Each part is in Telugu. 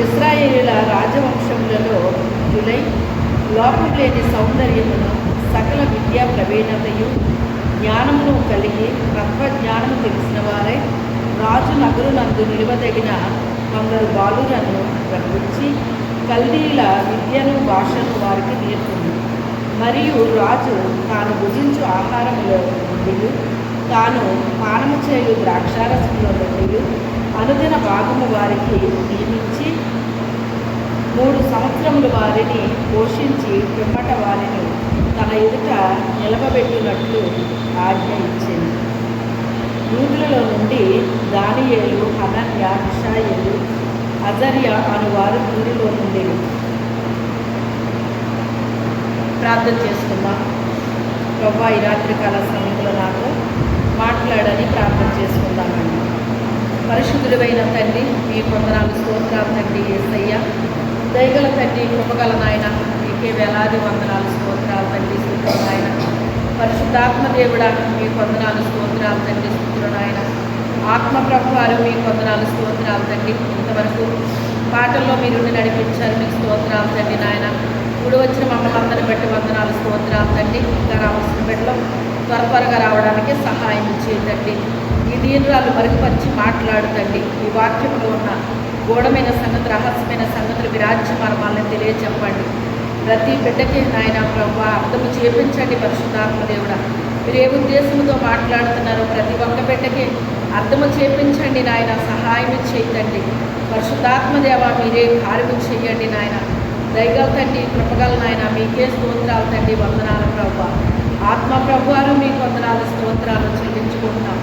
ఇశ్రాయేలీయుల రాజవంశములలో జులై లోపం లేని సౌందర్యమును సకల విద్యా ప్రవీణతయు జ్ఞానమును కలిగి తత్వజ్ఞానము తెలిసిన వారై రాజు నగరునందు నిలువదగిన కొందరు బాలులను రప్పించి కల్దీల విద్యను భాషను వారికి నేర్పింది. మరియు రాజు తాను భుజించు ఆహారములో నుండి తాను పానము చేయు ద్రాక్షారసంలో నుండి అనుదిన భాగము వారికి నియమించి 3 సంవత్సరములు వారిని పోషించి పిమ్మట వారిని తన ఎదుట నిలబబెట్టినట్లు ఆజ్ఞ ఇచ్చింది. యూదులలో నుండి దానియేలు, హనన్య, మిషాయేలు, అజర్యా అనువారు ఊరిలో నుండి. ప్రార్థన చేసుకుందాం. ప్రభువా, ఈ రాత్రికాల సమయంలో నాతో మాట్లాడని ప్రార్థన చేసుకుందామండి. పరిశుద్ధుడైన తండ్రి, మీ వందనాలు, స్తోత్రాలు తండ్రి. యేసయ్య దయగల తండ్రి, కృపగల నాయన, మీకే వేలాది వందనాలు, స్తోత్రాలు తండ్రి. స్తుతులు నాయన. పరిశుద్ధాత్మ దేవుడా, మీ వందనాలు, స్తోత్రాలు తండ్రి. స్తుతులు నాయన. ఆత్మ ప్రభువారు, మీ వందనాలు, స్తోత్రాలు తండ్రి. ఇంతవరకు పాటల్లో మీరు నడిపించారు, మీకు స్తోత్రాలు తండ్రి నాయన. ఇప్పుడు వచ్చిన మమ్మల్ని అందరిని బట్టి వందనాలు, స్తోత్రాలు తండ్రి. ఇంకా రావాల్సిన బిడ్డలో త్వరగా రావడానికి సహాయం చేయండి. ఈ దీనురాలు మరుగుపరిచి మాట్లాడుతండి. ఈ వాక్యంలో ఉన్న గూఢమైన సంగతి, రహస్యమైన సంగతులు, మీ రాజ్య మర్మాలను తెలియచెప్పండి. ప్రతి బిడ్డకి నాయన ప్రభువా అర్థము చేపించండి. పరిశుద్ధాత్మ దేవుడా, మీరు ఏ ఉద్దేశంతో మాట్లాడుతున్నారో ప్రతి ఒక్క బిడ్డకి అర్థము చేపించండి నాయన. సహాయం చేయండి. పరిశుద్ధాత్మ దేవ, మీరే కార్యము చేయండి నాయన. దయగల తండ్రి, కృపగల నాయన, మీకే స్తోత్రాలు తండ్రి. వందనాలు ప్రభువా. ఆత్మ ప్రభువారు, మీకు వందనాలు, స్తోత్రాలు చెల్లించుకుంటున్నాం.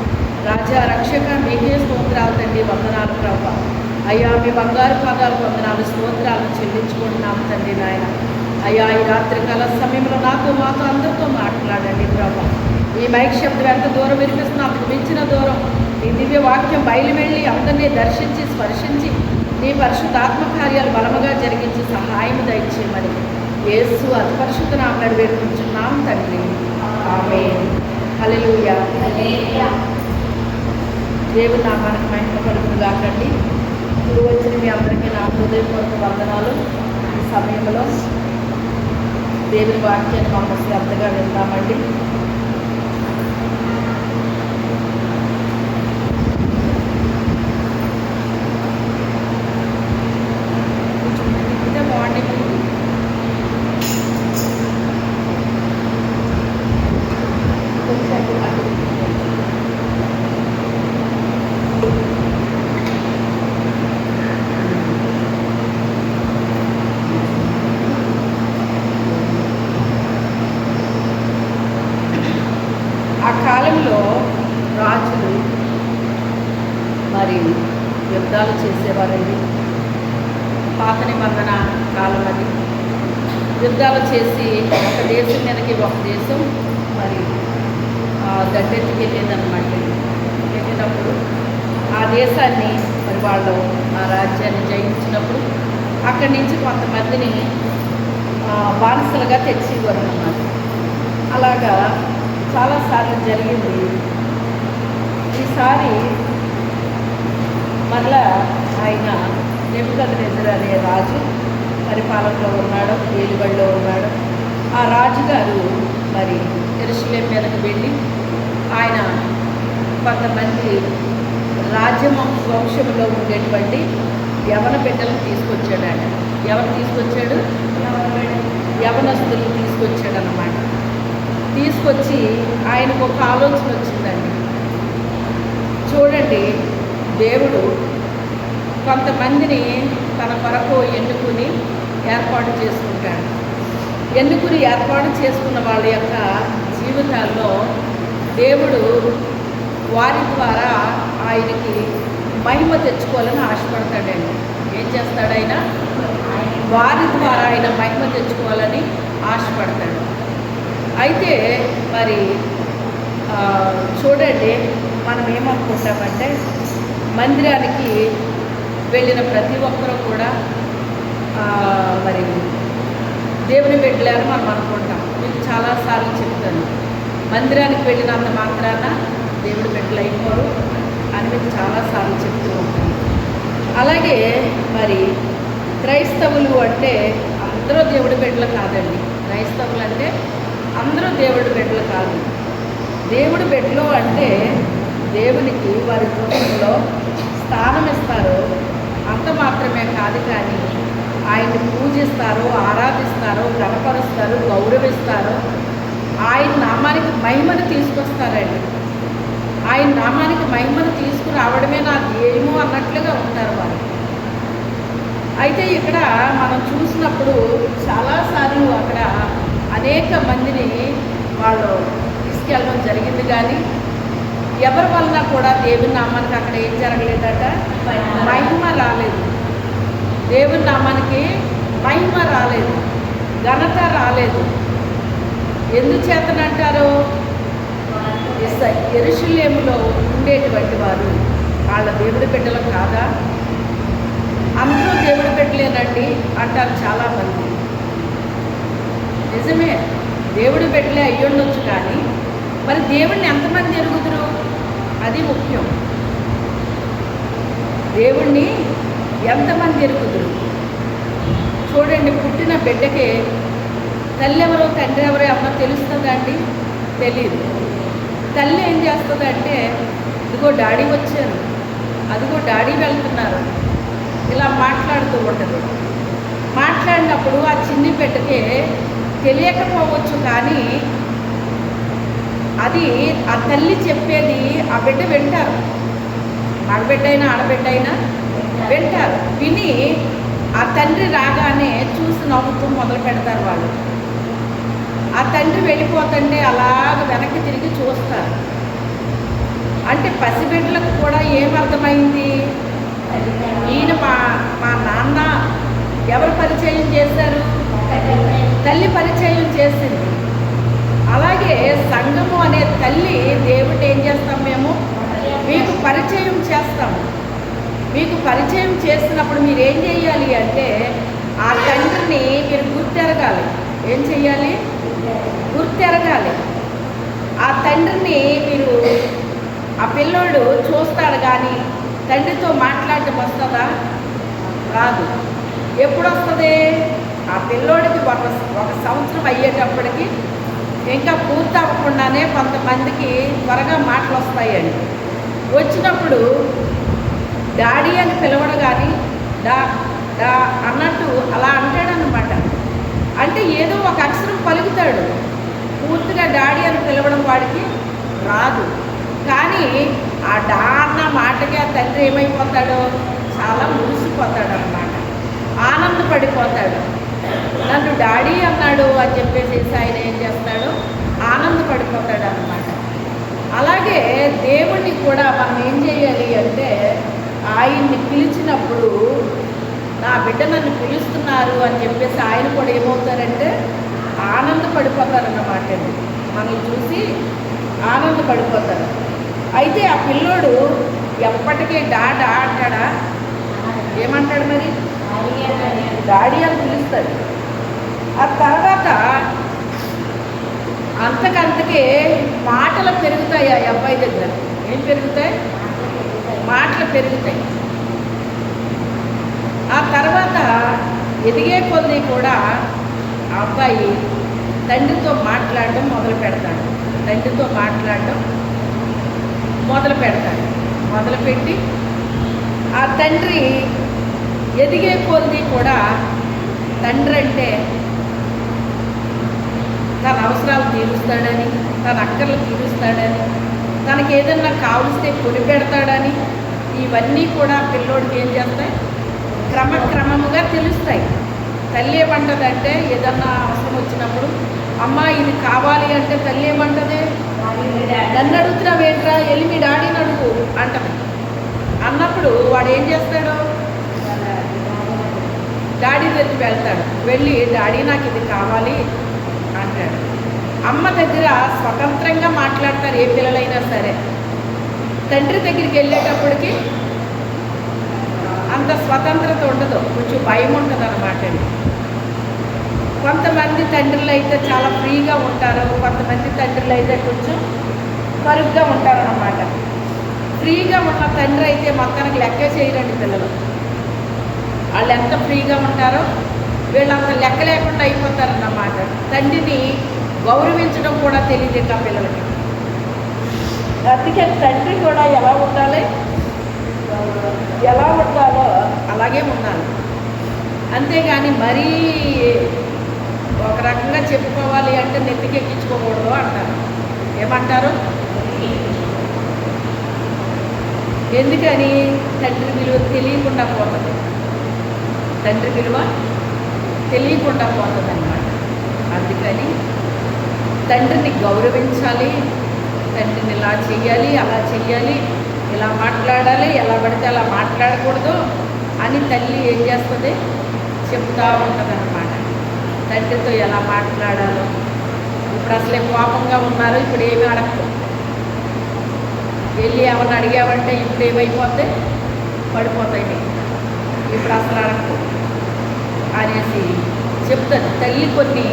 రాజా రక్షక, మీకే స్తోత్రాలు తండ్రి. వందనాలు ప్రభువా. అయ్యా, మీ బంగారు పాదాలు వందనాలు, స్తోత్రాలు చెల్లించుకుంటున్నాం తండ్రి నాయన. అయ్యా, ఈ రాత్రికాల సమయంలో మాతో అందరితో మాట్లాడండి ప్రభా. ఈ మైక్ శబ్దం ఎంత దూరం వినిపిస్తున్నా అంతకు మించిన దూరం ఈ దివ్య వాక్యం బయలు వెళ్ళి అందరినీ దర్శించి స్పర్శించి నీ పరిశుద్ధాత్మ కార్యాలు బలముగా జరిగించి సహాయం దయచేయమని యేసు అతి పరిశుద్ధ నామమున వేడుకుంటున్నాం తండ్రి. ఆమేన్. హల్లెలూయా. దేవుని నామానికి మహిమ కలుగునుగా కండి. ఇప్పుడు వచ్చిన మీ అందరికీ నా హృదయపూర్వక వందనాలు. ఈ సమయంలో దేవుని వాక్యాన్ని మమ్మల్ని శ్రద్ధగా విందామండి. మార్నింగ్ ఆ కాలంలో రాజులు మరి యుద్ధాలు చేసేవారండి. పాత నిబంధన కాలం అది. యుద్ధాలు చేసి ఒక దేశం మీదకి ఒక దేశం మరి గడ్డెత్తికి వెళ్ళేదన్నమాట. వెళ్ళినప్పుడు ఆ దేశాన్ని మరి వాళ్ళు ఆ రాజ్యాన్ని జయించినప్పుడు అక్కడి నుంచి కొంతమందిని బానిసలుగా తెచ్చేవారు అన్నమాట. అలాగా చాలాసార్లు జరిగింది. ఈసారి మరలా ఆయన నెబుకద్నెజరు అనే రాజు పరిపాలనలో ఉన్నాడు, ఏలుబడిలో ఉన్నాడు. ఆ రాజుగారు మరి యెరూషలేం మీదకి వెళ్ళి ఆయన కొంతమంది రాజవంశంలో ఉండేటువంటి యవన బిడ్డలను తీసుకొచ్చాడు. ఎవరు తీసుకొచ్చాడు? యవనస్తులను తీసుకొచ్చాడు అన్నమాట. తీసుకొచ్చి ఆయనకు ఒక ఆలోచన వచ్చిందండి. చూడండి, దేవుడు కొంతమందిని తన కొరకు ఎన్నుకుని ఏర్పాటు చేసుకుంటాడు. ఎన్నుకుని ఏర్పాటు చేసుకున్న వాళ్ళ యొక్క జీవితాల్లో దేవుడు వారి ద్వారా ఆయనకి మహిమ తెచ్చుకోవాలని ఆశపడతాడండి. ఏం చేస్తాడు ఆయన? వారి ద్వారా ఆయన మహిమ తెచ్చుకోవాలని ఆశపడతాడు. అయితే మరి చూడండి, మనం ఏమనుకుంటామంటే మందిరానికి వెళ్ళిన ప్రతి ఒక్కరూ కూడా మరి దేవుని బిడ్డలని మనం అనుకుంటాం. మీకు చాలాసార్లు చెప్తాను, మందిరానికి వెళ్ళినంత మాత్రాన దేవుడి బిడ్డలు అయిపోరు అని మీకు చాలాసార్లు చెప్తూ ఉంటాను. అలాగే మరి క్రైస్తవులు అంటే అందరూ దేవుడి బిడ్డలు కాదండి. క్రైస్తవులు అంటే అందరూ దేవుడి బిడ్డలు కాదు. దేవుడి బిడ్డలు అంటే దేవునికి వారి హృదయంలో స్థానం ఇస్తారు అంత మాత్రమే కాదు, కానీ ఆయన్ని పూజిస్తారు, ఆరాధిస్తారు, గణపరుస్తారు, గౌరవిస్తారు, ఆయన నామానికి మహిమను తీసుకొస్తారండి. ఆయన నామానికి మహిమను తీసుకురావడమే నా ధ్యేయము అన్నట్లుగా ఉంటారు వారు. అయితే ఇక్కడ మనం చూసినప్పుడు చాలాసార్లు అక్కడ అనేక మందిని వాళ్ళు తీసుకెళ్ళడం జరిగింది, కానీ ఎవరి వలన కూడా దేవుని నామానికి అక్కడ ఏం జరగలేదట, మహిమ రాలేదు. దేవుని నామానికి మహిమ రాలేదు, ఘనత రాలేదు. ఎందుచేతనంటారు? యెరూషలేములో ఉండేటువంటి వారు వాళ్ళ దేవుడి బిడ్డలు కాదా? అందరూ దేవుడి బిడ్డలేనండి అంటారు చాలామంది. నిజమే, దేవుడి బిడ్డలే అయ్యుండొచ్చు, కానీ మరి దేవుడిని ఎంతమంది ఎరుగుదురు? అది ముఖ్యం. దేవుణ్ణి ఎంతమంది ఎరుగుదురు? చూడండి, పుట్టిన బిడ్డకి తల్లి ఎవరో తండ్రి ఎవరో ఏమన్నా తెలుస్తుందండి? తెలియదు. తల్లి ఏం చేస్తుందంటే, ఇదిగో డాడీ వచ్చారు, అదిగో డాడీ వెళ్తున్నారు, ఇలా మాట్లాడుతూ ఉంటుంది. మాట్లాడినప్పుడు ఆ చిన్ని బిడ్డకి తెలియకపోవచ్చు, కానీ అది ఆ తల్లి చెప్పేది ఆ బిడ్డ వింటారు. మగబిడ్డ అయినా ఆడబిడ్డ అయినా వింటారు. విని ఆ తండ్రి రాగానే చూసి నవ్వుతూ మొదలు పెడతారు వాళ్ళు. ఆ తండ్రి వెళ్ళిపోతుంటే అలాగ వెనక్కి తిరిగి చూస్తారు. అంటే పసిబిడ్డలకు కూడా ఏమర్థమైంది? ఈయన మా నాన్న ఎవరు పరిచయం చేశారు? తల్లి పరిచయం చేసింది. అలాగే సంఘము అనే తల్లి దేవుడు ఏం చేస్తాం? మేము మీకు పరిచయం చేస్తాము. మీకు పరిచయం చేసినప్పుడు మీరు ఏం చేయాలి అంటే, ఆ తండ్రిని మీరు గుర్తెరగాలి. ఏం చెయ్యాలి? గుర్తెరగాలి. ఆ తండ్రిని మీరు, ఆ పిల్లోడు చూస్తాడు, కానీ తండ్రితో మాట్లాడటం వస్తుందా? రాదు. ఎప్పుడు వస్తుంది? ఆ పిల్లోడికి ఒక సంవత్సరం అయ్యేటప్పటికి, ఇంకా పూర్తి అవ్వకుండానే కొంతమందికి త్వరగా మాటలు వస్తాయండి. వచ్చినప్పుడు డాడీ అని పిలవడం, కానీ డా డా అన్నట్టు అలా అంటాడనమాట. అంటే ఏదో ఒక అక్షరం పలుకుతాడు, పూర్తిగా డాడీ అని పిలవడం వాడికి రాదు. కానీ ఆ డా అన్న మాటకి ఆ తండ్రి ఏమైపోతాడో, చాలా మురిసిపోతాడు అన్నమాట, ఆనందపడిపోతాడు. నన్ను డాడీ అన్నాడు అని చెప్పేసి ఆయన ఏం చేస్తాడు? ఆనందపడిపోతాడు అన్నమాట. అలాగే దేవుణ్ణి కూడా మనం ఏం చేయాలి అంటే, ఆయన్ని పిలిచినప్పుడు నా బిడ్డ నన్ను పిలుస్తున్నారు అని చెప్పేసి ఆయన కూడా ఏమవుతారంటే ఆనందపడిపోతారన్నమాట అండి. మనల్ని చూసి ఆనందపడిపోతారు. అయితే ఆ పిల్లోడు ఎప్పటికీ డా అంటాడా? ఏమంటాడు మరి? డాడీ అని పిలుస్తాడు. ఆ తర్వాత అంతకంతకే మాటలు పెరుగుతాయి. ఆ అబ్బాయి దగ్గర ఏం పెరుగుతాయి? మాటలు పెరుగుతాయి. ఆ తర్వాత ఎదిగే కొద్దీ కూడా ఆ అబ్బాయి తండ్రితో మాట్లాడడం మొదలు పెడతాడు. తండ్రితో మాట్లాడడం మొదలుపెట్టి ఆ తండ్రి ఎదిగే కొద్దీ కూడా తండ్రి అంటే తన అవసరాలు తీరుస్తాడని, తన అక్కర్లు తీరుస్తాడని, తనకి ఏదన్నా కావలిస్తే కొని పెడతాడని, ఇవన్నీ కూడా పిల్లోడికి ఏం చేస్తాయి? క్రమక్రమముగా తెలుస్తాయి. తల్లి ఏమంటదంటే, ఏదన్నా అవసరం వచ్చినప్పుడు అమ్మ ఇది కావాలి అంటే తల్లి ఏమంటది? నన్ను అడుగుతున్నావు ఏంట్రా, వెళ్ళి మీ డాడీని అడుగు అంటది. అన్నప్పుడు వాడు ఏం చేస్తాడు? డాడీ దగ్గరికి వెళ్తాడు. వెళ్ళి డాడీ నాకు ఇది కావాలి అంటాడు. అమ్మ దగ్గర స్వతంత్రంగా మాట్లాడతారు ఏ పిల్లలైనా సరే. తండ్రి దగ్గరికి వెళ్ళేటప్పటికి అంత స్వతంత్రత ఉండదు, కొంచెం భయం ఉంటుంది అన్నమాట. కొంతమంది తండ్రులు అయితే చాలా ఫ్రీగా ఉంటారు, కొంతమంది తండ్రులు అయితే కొంచెం కరుగ్గా ఉంటారు అన్నమాట. ఫ్రీగా ఉన్న తండ్రి అయితే మొత్తానికి లెక్క చేయరండి పిల్లలు. వాళ్ళు ఎంత ఫ్రీగా ఉంటారో వీళ్ళంత లెక్క లేకుండా అయిపోతారన్నమాట. తండ్రిని గౌరవించడం కూడా తెలియదు ఇంకా పిల్లలకి. అందుకే తండ్రి కూడా ఎలా ఉండాలో అలాగే ఉండాలి. అంతేగాని మరీ ఒక రకంగా చెప్పుకోవాలి అంటే నెత్తికెక్కించుకోకూడదు అంటారు. ఏమంటారు? ఎందుకని? తండ్రి విలువ తెలియకుండా పోతుంది. తండ్రి విలువ తెలియకుండా పోతుంది అన్నమాట. అందుకని తండ్రిని గౌరవించాలి. తండ్రిని ఇలా చెయ్యాలి, అలా చెయ్యాలి, ఇలా మాట్లాడాలి, ఎలా పడితే అలా మాట్లాడకూడదు అని తల్లి ఏం చేస్తుంది? చెప్తూ ఉంటుంది అన్నమాట. తండ్రితో ఎలా మాట్లాడాలో. ఇప్పుడు అసలే కోపంగా ఉన్నారు, ఇప్పుడు ఏమి అడగదు. వెళ్ళి ఏమన్నా అడిగామంటే ఇప్పుడు ఏమైపోతే పడిపోతాయి, ఇప్పుడు అసలు అడగదు అనేసి చెప్తుంది. తల్లి కొన్ని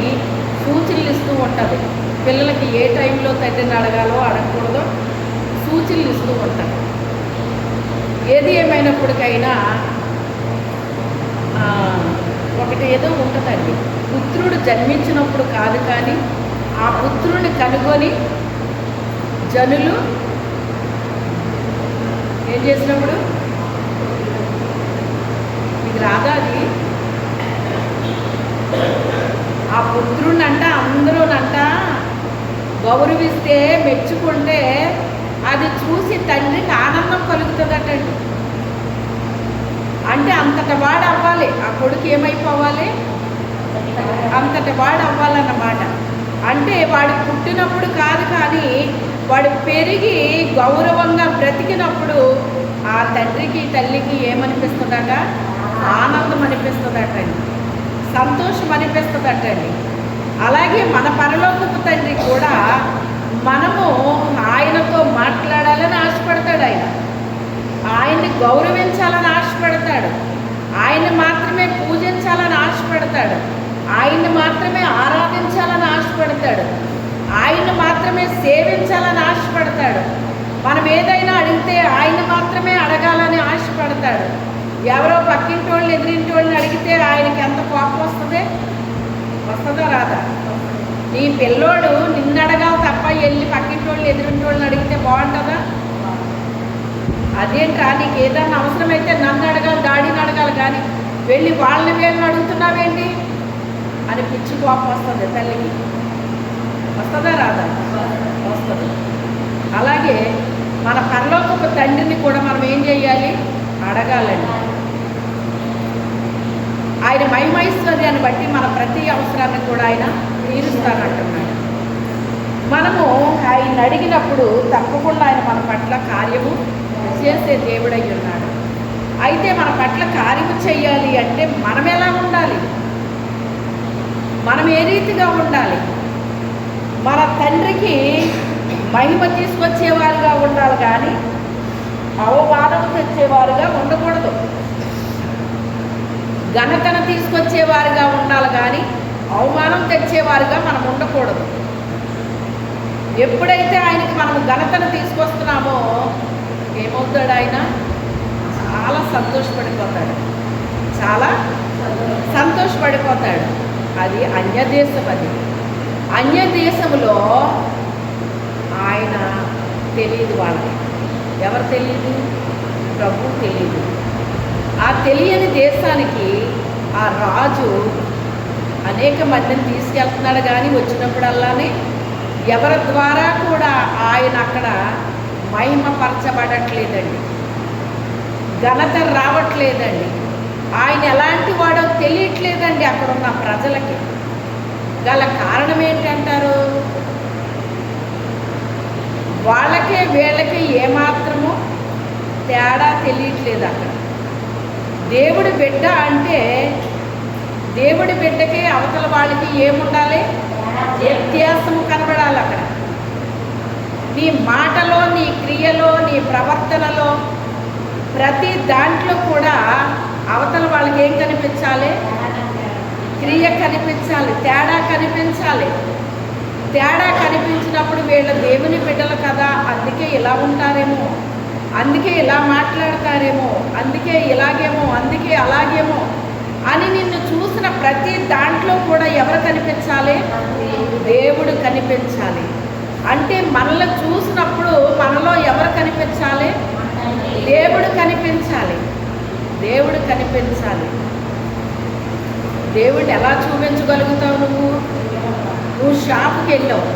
సూచనలు ఇస్తూ ఉంటుంది పిల్లలకి. ఏ టైంలో తండ్రిని అడగాలో అడగకూడదో సూచనలు ఇస్తూ ఉంటుంది. ఏది ఏమైనప్పటికైనా ఒకటి ఏదో ఉంటుందండి. పుత్రుడు జన్మించినప్పుడు కాదు, కానీ ఆ పుత్రుడిని కనుగొని జనులు ఏం చేసినప్పుడు ఇది రాదా? అది ఆ పుత్రుడినంట అందరూనంట గౌరవిస్తే, మెచ్చుకుంటే అది చూసి తండ్రికి ఆనందం కలుగుతుందటండి. అంటే అంతటి వాడు అవ్వాలి ఆ కొడుకు. ఏమైపోవాలి? అంతటి వాడు అవ్వాలన్నమాట. అంటే వాడు పుట్టినప్పుడు కాదు, కానీ వాడు పెరిగి గౌరవంగా బ్రతికినప్పుడు ఆ తండ్రికి తల్లికి ఏమనిపిస్తుందట? ఆనందం అనిపిస్తుందటండి, సంతోషం అనిపిస్తుందటండి. అలాగే మన పరలోకపు తండ్రి కూడా మనము ఆయనతో మాట్లాడాలని ఆశపడతాడు. ఆయన్ని గౌరవించాలని ఆశపడతాడు. ఆయన్ని మాత్రమే పూజించాలని ఆశపడతాడు. ఆయన్ని మాత్రమే ఆరాధించాలని ఆశపడతాడు. ఆయన్ని మాత్రమే సేవించాలని ఆశపడతాడు. మనం ఏదైనా అడిగితే ఆయన మాత్రమే అడగాలని ఆశపడతాడు. ఎవరో పక్కింటి వాళ్ళు ఎదిరింటి వాళ్ళని అడిగితే ఆయనకి ఎంత కోపం వస్తుంది? వస్తుందా రాదా? నీ పిల్లోడు నిన్ను అడగాలి తప్ప వెళ్ళి పక్కింటి వాళ్ళు ఎదిరింటి వాళ్ళని అడిగితే బాగుంటుందా? అదేంట్రా, నీకు ఏదైనా అవసరమైతే నన్ను అడగాలి, డాడీని అడగాలి, కానీ వెళ్ళి వీళ్ళని అడుగుతున్నావేంటి అని పిచ్చి కోపం వస్తుంది తల్లికి. వస్తుందా రాదా? వస్తుంది. అలాగే మన పరలోకపు తండ్రిని కూడా మనం ఏం చేయాలి? అడగాలండి. ఆయన మహిమైశ్వర్యాన్ని బట్టి మన ప్రతి అవసరాన్ని కూడా ఆయన తీరుస్తానంటున్నాడు. మనము ఆయన అడిగినప్పుడు తప్పకుండా ఆయన మన పట్ల కార్యము చేసే దేవుడై ఉన్నాడు. అయితే మన పట్ల కార్యము చేయాలి అంటే మనం ఎలా ఉండాలి? మనం ఏ రీతిగా ఉండాలి? మన తండ్రికి మహిమ తీసుకొచ్చేవారుగా ఉండాలి, కానీ అవమానం తెచ్చేవారుగా ఉండకూడదు. ఘనతను తీసుకొచ్చేవారుగా ఉండాలి, కానీ అవమానం తెచ్చేవారుగా మనం ఉండకూడదు. ఎప్పుడైతే ఆయనకి మనం ఘనతను తీసుకొస్తున్నామో ఏమవుతాడు? ఆయన చాలా సంతోషపడిపోతాడు, చాలా సంతోషపడిపోతాడు. అది అన్యదేశం. అది అన్యదేశంలో ఆయన తెలియదు వాళ్ళకి. ఎవరు తెలియదు? ప్రభు తెలియదు. ఆ తెలియని దేశానికి ఆ రాజు అనేక మందిని తీసుకెళ్తున్నాడు, కానీ వచ్చినప్పుడల్లానే ఎవరి ద్వారా కూడా ఆయన అక్కడ మహిమపరచబడట్లేదండి, ఘనత రావట్లేదండి. ఆయన ఎలాంటి వాడో తెలియట్లేదండి అక్కడ ఉన్న ప్రజలకి. గల కారణం ఏంటంటారు? వాళ్ళకే వీళ్ళకి ఏమాత్రము తేడా తెలియట్లేదు అక్కడ. దేవుడి బిడ్డ అంటే దేవుడి బిడ్డకి అవతల వాళ్ళకి ఏముండాలి? వ్యత్యాసం కనబడాలి అక్కడ. నీ మాటలో, నీ క్రియలో, నీ ప్రవర్తనలో, ప్రతి దాంట్లో కూడా అవతల వాళ్ళకి ఏం కనిపించాలి? క్రియ కనిపించాలి, తేడా కనిపించాలి. తేడా కనిపించినప్పుడు వీళ్ళ దేవుని బిడ్డలు కదా, అందుకే ఇలా ఉంటారేమో, అందుకే ఇలా మాట్లాడతారేమో అందుకే ఇలాగేమో, అందుకే అలాగేమో అని నిన్ను చూసిన ప్రతి దాంట్లో కూడా ఎవరు కనిపించాలి? దేవుడు కనిపించాలి. అంటే మనల్ని చూసినప్పుడు మనలో ఎవరు కనిపించాలి? దేవుడు కనిపించాలి. దేవుడు కనిపించాలి. దేవుడిని ఎలా చూపించగలుగుతావు? నువ్వు షాప్కి వెళ్ళావు,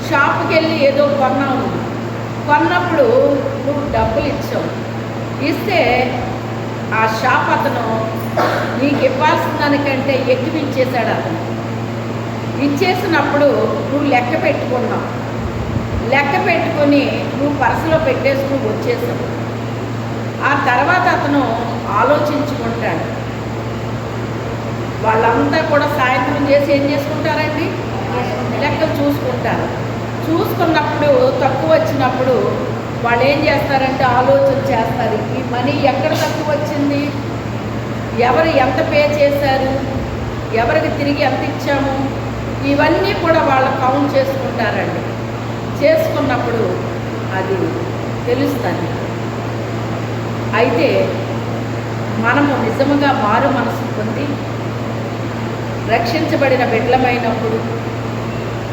షాప్కి వెళ్ళి ఏదో కొన్నావు. కొన్నప్పుడు నువ్వు డబ్బులు ఇచ్చావు. ఇస్తే ఆ షాప్ అతను నీకు ఇవ్వాల్సిన దానికంటే ఎక్కువ ఇచ్చేశాడు. అతను ఇచ్చేసినప్పుడు నువ్వు లెక్క పెట్టుకున్నావు. లెక్క పెట్టుకొని నువ్వు పర్సులో పెట్టేసుకుని వచ్చేసావు. ఆ తర్వాత అతను ఆలోచించుకుంటాడు. వాళ్ళంతా కూడా సాయంత్రం చేసి ఏం చేసుకుంటారండి? లెక్కలు చూసుకుంటారు. చూసుకున్నప్పుడు తక్కువ వచ్చినప్పుడు వాళ్ళు ఏం చేస్తారంటే ఆలోచన చేస్తారు, ఈ మనీ ఎక్కడ తక్కువ వచ్చింది, ఎవరు ఎంత పే చేశారు, ఎవరికి తిరిగి ఎంత ఇచ్చాము, ఇవన్నీ కూడా వాళ్ళు కౌంట్ చేసుకుంటారండి. చేసుకున్నప్పుడు అది తెలుస్తుంది. అయితే మనము నిజముగా మారు మనసు పొంది రక్షించబడిన బిడ్డలమైనప్పుడు,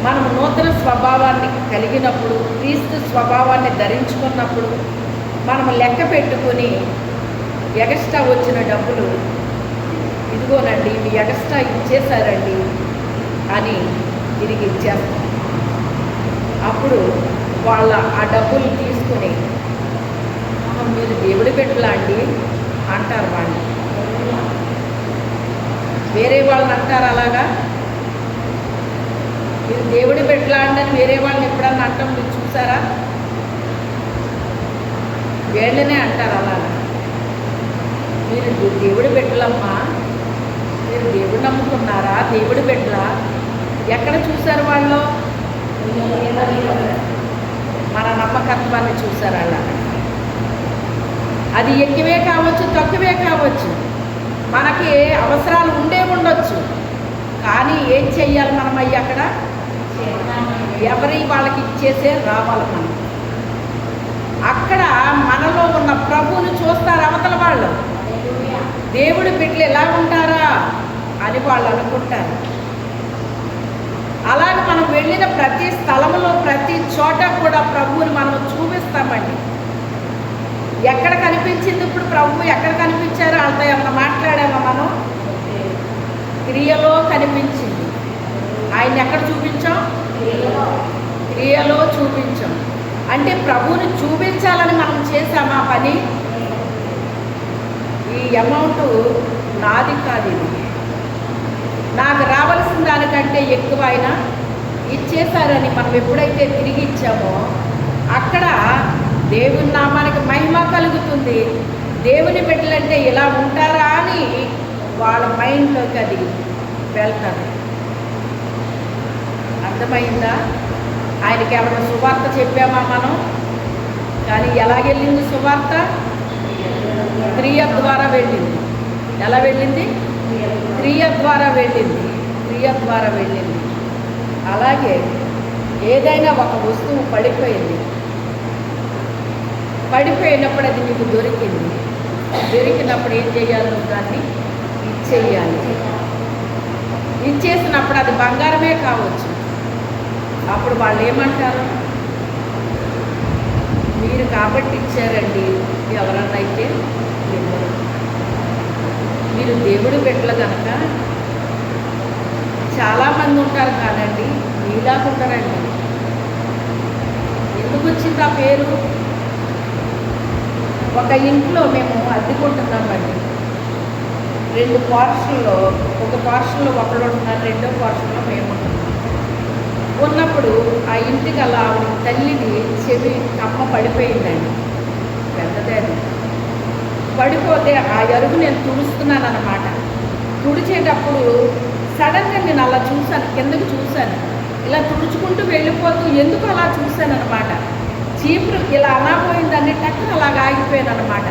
మనము నూతన స్వభావాన్ని కలిగినప్పుడు, క్రీస్తు స్వభావాన్ని ధరించుకున్నప్పుడు మనము లెక్క పెట్టుకొని ఎగస్ట్రా వచ్చిన డబ్బులు ఇదిగోనండి ఇవి ఎగస్ట్రా ఇచ్చేశారండి అని తిరిగి ఇచ్చేస్తాం. అప్పుడు వాళ్ళ ఆ డబ్బులు తీసుకుని మీరు దేవుడి బిడ్డలా అండి అంటారు. వాళ్ళు వేరే వాళ్ళని అంటారు అలాగా, మీరు దేవుడి బిడ్డలా అండి అని వేరే వాళ్ళని ఎప్పుడన్నా అంటాం మీరు చూసారా? వీళ్ళనే అంటారు అలాగా, మీరు దేవుడి బిడ్డలమ్మా, మీరు దేవుడు నమ్ముకున్నారా, దేవుడి బిడ్డలా, ఎక్కడ చూశారు వాళ్ళు? మన నమ్మకత్వాన్ని చూశారు అలా. అది ఎక్కువే కావచ్చు, తక్కువే కావచ్చు, మనకి అవసరాలు ఉండొచ్చు. కానీ ఏం చెయ్యాలి మనం? అయ్యి అక్కడ ఎవరి వాళ్ళకి ఇచ్చేసే రావాలి మనం. అక్కడ మనలో ఉన్న ప్రభువుని చూస్తారు అవతల వాళ్ళు. దేవుడి బిడ్డలు ఎలా ఉంటారా అని వాళ్ళు అనుకుంటారు. అలాగే మనం వెళ్ళిన ప్రతి స్థలంలో ప్రతి చోట కూడా ప్రభువుని మనం చూపిస్తామండి. ఎక్కడ కనిపించింది ఇప్పుడు ప్రభు? ఎక్కడ కనిపించారో అంత ఏమన్నా మాట్లాడామా మనం? క్రియలో కనిపించింది. ఆయన ఎక్కడ చూపించాం? క్రియలో చూపించాం. అంటే ప్రభువుని చూపించాలని మనం చేసామా పని? ఈ అమౌంట్ నాది కాదు, ఇది నాకు రావాల్సిన దానికంటే ఎక్కువ అయినా ఇచ్చేశారని మనం ఎప్పుడైతే తిరిగి ఇచ్చామో అక్కడ దేవుని నామానికి మహిమ కలుగుతుంది. దేవుని బిడ్డలంటే ఇలా ఉంటారా అని వాళ్ళ మైండ్లోకి అది వెళ్తారు. అర్థమైందా? ఆయనకి ఏమైనా సువార్త చెప్పామా మనం? కానీ ఎలాగెళ్ళింది సువార్త? క్రియ ద్వారా వెళ్ళింది. ఎలా వెళ్ళింది? క్రియ ద్వారా వెళ్ళింది. క్రియ ద్వారా వెళ్ళింది. అలాగే ఏదైనా ఒక వస్తువు పడిపోయినప్పుడు అది నీకు దొరికింది. దొరికినప్పుడు ఏం చేయాలి? నువ్వు దాన్ని ఇచ్చేయాలి. ఇచ్చేసినప్పుడు అది బంగారమే కావచ్చు. అప్పుడు వాళ్ళు ఏమంటారు? మీరు కాబట్టి ఇచ్చారండి, ఎవరన్నా అయితే ఇవ్వరు. మీరు దేవుడు బిడ్డలు కనుక చాలామంది ఉంటారు కానండి, మీలాగా ఉంటారండి. ఎందుకు వచ్చింది ఆ పేరు? ఒక ఇంట్లో మేము అద్దెకుంటున్నామండి. 2 పోర్షన్లో, ఒక పోర్షన్లో ఒకళ్ళు ఉంటున్నారు, రెండో పోర్షన్లో మేము ఉంటున్నాం. ఉన్నప్పుడు ఆ ఇంటికి అలా తల్లిది చెవి కమ్మ పడిపోయిందండి, పెద్దదే. పడిపోతే ఆ ఎరుగు నేను తుడుస్తున్నాను అన్నమాట. తుడిచేటప్పుడు సడన్గా నేను అలా చూశాను, కిందకి చూశాను. ఇలా తుడుచుకుంటూ వెళ్ళిపోతూ ఎందుకు అలా చూశాను అనమాట. చీపురు ఇలా అనపోయిందని టక్కున అలాగ ఆగిపోయాను అనమాట.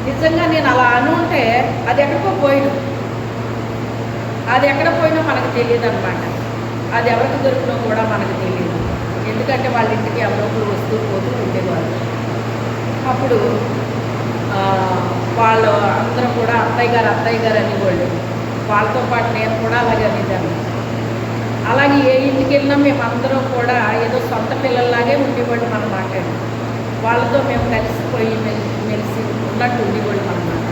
నిజంగా నేను అలా అనుంటే అది ఎక్కడికో పోయిను. అది ఎక్కడ పోయినో మనకు తెలియదు అనమాట. అది ఎవరికి దొరికినో కూడా మనకు తెలియదు. ఎందుకంటే వాళ్ళ ఇంటికి ఎవరో వస్తూ పోతూ ఉండేవాళ్ళు. అప్పుడు వాళ్ళు అందరూ కూడా అత్తయ్య గారు అనేవాళ్ళు. వాళ్ళతో పాటు నేను కూడా అలాగే అనేదాన్ని. అలాగే ఏ ఇంటికి వెళ్ళినా మేమందరం కూడా ఏదో సొంత పిల్లల్లాగే ఉండేవాళ్ళం అన్నమాట. వాళ్ళతో మేము కలిసిపోయి మెలిసి ఉన్నట్టు ఉండేవాళ్ళం అన్నమాట.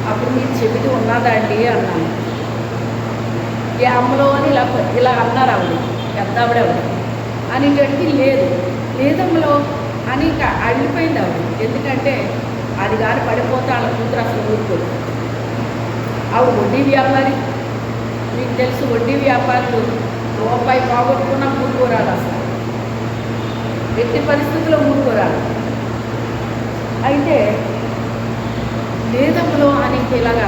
అప్పుడు మీరు చెబితే ఉన్నదా అండి అన్నాను. ఏ అమ్మలో అని ఇలా అన్నారు ఆవిడ, పెద్ద ఆవిడ అనేటడికి లేదమ్మలో అని ఇంకా అడిగిపోయింది ఆవిడ. ఎందుకంటే అది కానీ పడిపోతే వాళ్ళ కూతురు అసలు ఊరుకోదు. ఆవిడ వడ్డీ వ్యాపారి, మీకు తెలుసు వడ్డీ వ్యాపారులు రూపాయి పోగొట్టుకున్న ఊరుకోరాలు, అసలు ఎట్టి పరిస్థితుల్లో ఊరుకోరాలు. అయితే లేదమ్మలో అని ఇలాగా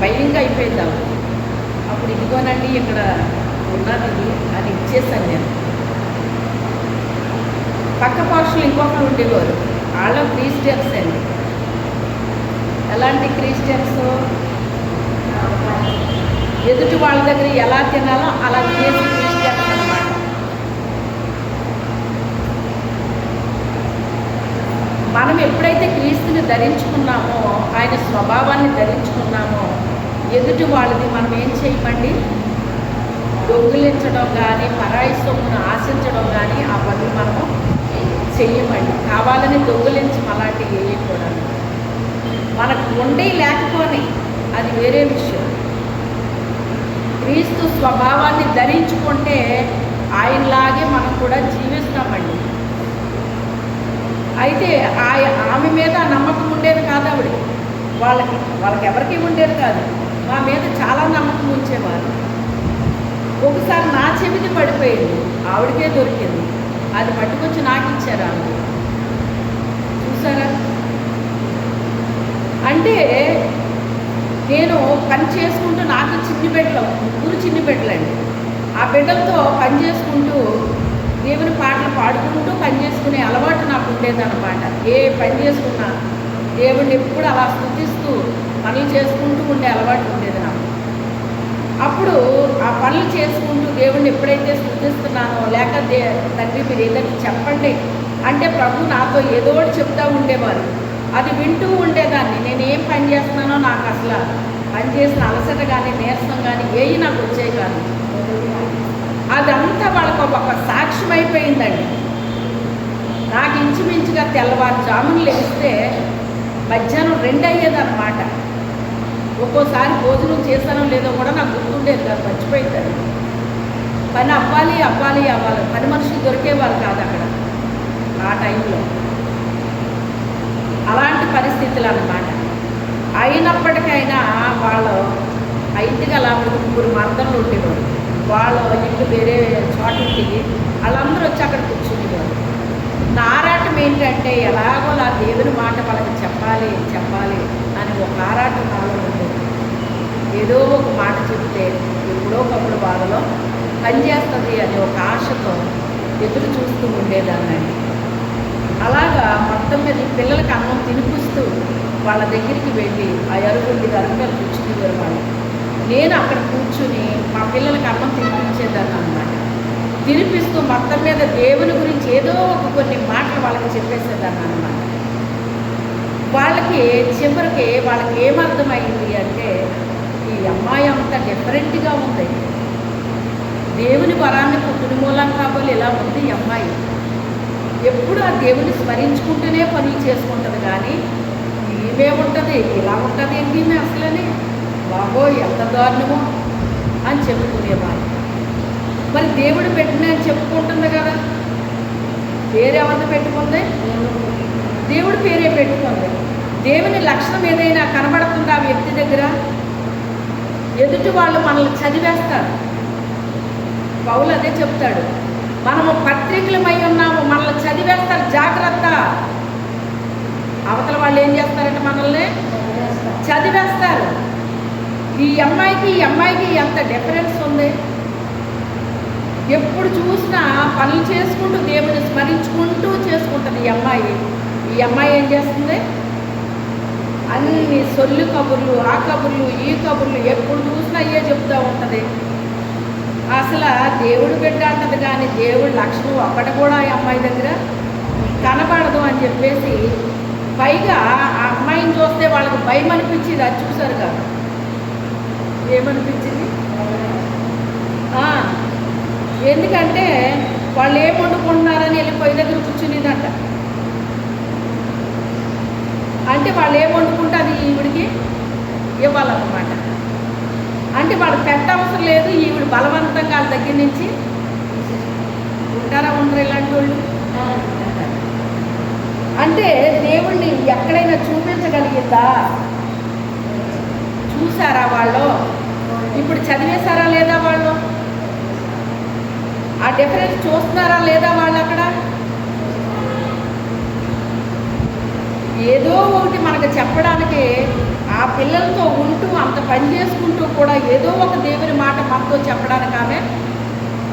భయంగా అయిపోయింది ఆవిడ. అప్పుడు ఇదిగోనండి ఇక్కడ ఉన్నది అని ఇచ్చేసాను నేను. పక్క పక్షులు ఇంకొకరు ఉండేవారు, వాళ్ళ క్రిస్టియన్స్ అండి. ఎలాంటి క్రిస్టియన్స్? ఎదుటి వాళ్ళ దగ్గర ఎలా తినాలో అలా చేసి క్రిస్టియన్స్ అన్నమాట. మనం ఎప్పుడైతే క్రీస్తుని ధరించుకున్నామో, ఆయన స్వభావాన్ని ధరించుకున్నామో, ఎదుటి వాళ్ళది మనం ఏం చేయమండి? దొంగిలించడం కానీ, పరాయి సొమ్మును ఆశించడం కానీ ఆ పనులు మనము చెయ్యమండి. కావాలని దొంగిలించి అలాంటివి వేయకూడదు. మనకు ఉండే లేకపోని అది వేరే విషయం. క్రీస్తు స్వభావాన్ని ధరించుకుంటే ఆయనలాగే మనం కూడా జీవిస్తామండి. అయితే ఆమె మీద నమ్మకం ఉండేది కాదు ఆవిడ. వాళ్ళకి ఎవరికి ఉండేది కాదు. మా మీద చాలా నమ్మకం ఉంచేవారు. ఒకసారి నా చెవిది పడిపోయింది, ఆవిడకే దొరికింది. అది పట్టుకొచ్చి నాకు ఇచ్చారు ఆవిడ. చూసారా? అంటే నేను పని చేసుకుంటూ, నాకు చిన్ని బిడ్డలు, ముగ్గురు చిన్ని బిడ్డలండి. ఆ బిడ్డలతో పని చేసుకుంటూ దేవుని పాటలు పాడుకుంటూ పని చేసుకునే అలవాటు నాకు ఉండేదన్నమాట. ఏ పని చేసుకున్నా దేవుడిని ఎప్పుడు అలా స్తుతిస్తూ పనులు చేసుకుంటూ ఉండే అలవాటు ఉండేది నాకు. అప్పుడు ఆ పనులు చేసుకుంటూ దేవుడిని ఎప్పుడైతే స్తుతిస్తున్నానో, లేక తండ్రి మీరు ఏదైనా చెప్పండి అంటే ప్రభు నాతో ఏదో ఒకటి చెప్తూ ఉండేవారు. అది వింటూ ఉండేదాన్ని. నేను ఏం పని చేస్తున్నానో నాకు అసలు పని చేసిన అలసట కానీ, నీరసం కానీ ఏవి నాకు వచ్చేవి కాదు. అదంతా వాళ్ళకు ఒక సాక్ష్యం అయిపోయిందండి. నాకు ఇంచుమించుగా తెల్లవారుజామున లేస్తే మధ్యాహ్నం 2 అయ్యేదన్నమాట. ఒక్కోసారి భోజనం చేశానో లేదో కూడా నాకు గుర్తుండేది కాదు, మర్చిపోయింది. పని అవ్వాలి. పని మనుషులు దొరికేవారు కాదు అక్కడ ఆ టైంలో. అలాంటి పరిస్థితులు అన్నమాట. అయినప్పటికైనా వాళ్ళు ఇంటికి అలా 3 మర్దలు ఉండేవారు. వాళ్ళ ఇల్లు వేరే చోటికి, వాళ్ళందరూ వచ్చి అక్కడ కూర్చునేవారు. నా ఆరాటం ఏంటంటే ఎలాగోలా దేవుని మాట వాళ్ళకి చెప్పాలి అని ఒక ఆరాటం నాలో ఉండేది. ఏదో ఒక మాట చెప్తే ఎప్పుడో ఒకప్పుడు వాళ్ళలో పనిచేస్తుంది అని ఒక ఆశతో ఎదురు చూస్తూ ఉండేదాన్ని. అలాగా మొత్తం మీద పిల్లలకి అన్నం తినిపిస్తూ వాళ్ళ దగ్గరికి వెళ్ళి ఆ అరుగుండి మీద కూర్చునేవారు వాళ్ళు. నేను అక్కడ కూర్చుని మా పిల్లలకి అన్నం తినిపించేదాన్ని అన్నమాట. తినిపిస్తూ మొత్తం మీద దేవుని గురించి ఏదో కొన్ని మాటలు వాళ్ళకి చెప్పేసేదాన్ని అన్నమాట. వాళ్ళకి చివరికి వాళ్ళకి ఏమర్థమైంది అంటే, ఈ అమ్మాయి అంత డిఫరెంట్గా ఉంది, దేవుని వరాన్ని పుట్టిన మూలం కాబోలు ఇలా ఉంది ఈ అమ్మాయి, ఎప్పుడు ఆ దేవుని స్మరించుకుంటూనే పనులు చేసుకుంటుంది, కానీ ఈమె ఉంటుంది ఇలా ఉంటుంది ఏంటి ఈమె అసలని, బాబో ఎంత దారుణమో అని చెప్పుకునేవారు. మరి దేవుడు పెట్టిన అని చెప్పుకుంటుంది కదా, పేరెవరిని పెట్టుకుంది? దేవుడు పేరే పెట్టుకుంది. దేవుని లక్షణం ఏదైనా కనబడుతుందా ఆ వ్యక్తి దగ్గర? ఎదుటి వాళ్ళు మనల్ని చదివేస్తారు. పౌలు అదే చెప్తాడు, మనము పత్రికలమై ఉన్నాము, మనల్ని చదివేస్తారు, జాగ్రత్త. అవతల వాళ్ళు ఏం చేస్తారంటే మనల్ని చదివేస్తారు. ఈ అమ్మాయికి ఎంత డిఫరెన్స్ ఉంది. ఎప్పుడు చూసినా పనులు చేసుకుంటూ దేవుని స్మరించుకుంటూ చేసుకుంటుంది ఈ అమ్మాయి ఏం చేస్తుంది? అన్ని సొల్లు కబుర్లు, ఆ కబుర్లు, ఈ కబుర్లు, ఎప్పుడు చూసినా అయ్యే చెప్తూ ఉంటుంది. అసలు దేవుడు బిడ్డ అంటది కానీ దేవుడి లక్షణం ఒక్కటి కూడా ఈ అమ్మాయి దగ్గర కనబడదు అని చెప్పేసి పైగా ఆ అమ్మాయిని చూస్తే వాళ్ళకి భయం అనిపించింది. అది చూసారుగా ఏమనిపించింది? ఎందుకంటే వాళ్ళు ఏం వండుకుంటున్నారని వెళ్ళి పొయ్యి దగ్గర కూర్చునేదంట. అంటే వాళ్ళు ఏం వండుకుంటే అది ఈవిడికి ఇవ్వాలన్నమాట. అంటే వాళ్ళు పెట్టవసరం లేదు, ఈవిడ బలవంతంగా వాళ్ళ దగ్గర నుంచి ఉంటారా ఉండరు ఇలాంటి వాళ్ళు. అంటే దేవుణ్ణి ఎక్కడైనా చూపించగలిగిందా? చూసారా వాళ్ళు? ఇప్పుడు చదివేశారా లేదా వాళ్ళు? ఆ డిఫరెన్స్ చూస్తున్నారా లేదా వాళ్ళు? అక్కడ ఏదో ఒకటి మనకు చెప్పడానికి, ఆ పిల్లలతో ఉంటూ అంత పని చేసుకుంటూ కూడా ఏదో ఒక దేవుని మాట మనతో చెప్పడానికి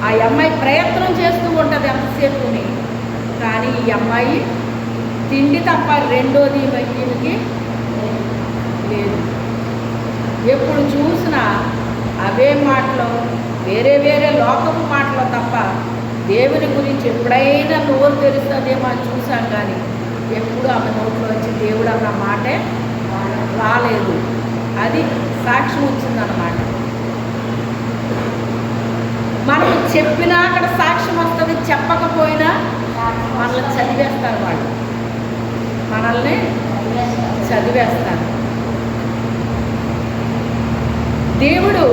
ఆ అమ్మాయి ప్రయత్నం చేస్తూ ఉంటుంది ఎంతసేపుని. కానీ ఈ అమ్మాయి తిండి తప్ప రెండోది ఈమెకి లేదు. ఎప్పుడు చూసినా అవే మాటలు, వేరే వేరే లోకపు మాటలు తప్ప దేవుని గురించి ఎప్పుడైనా నోరు తెరుస్తుందేమో అని చూసాం. కానీ ఎప్పుడు ఆమె నోట్లో వచ్చి దేవుడు అన్న మాటే రాలేదు. అది సాక్ష్యం వచ్చిందన్నమాట. మనం చెప్పినా అక్కడ సాక్ష్యం వస్తుంది, చెప్పకపోయినా మనల్ని చదివేస్తారు. వాళ్ళు మనల్ని చదివేస్తారు. దేవుడు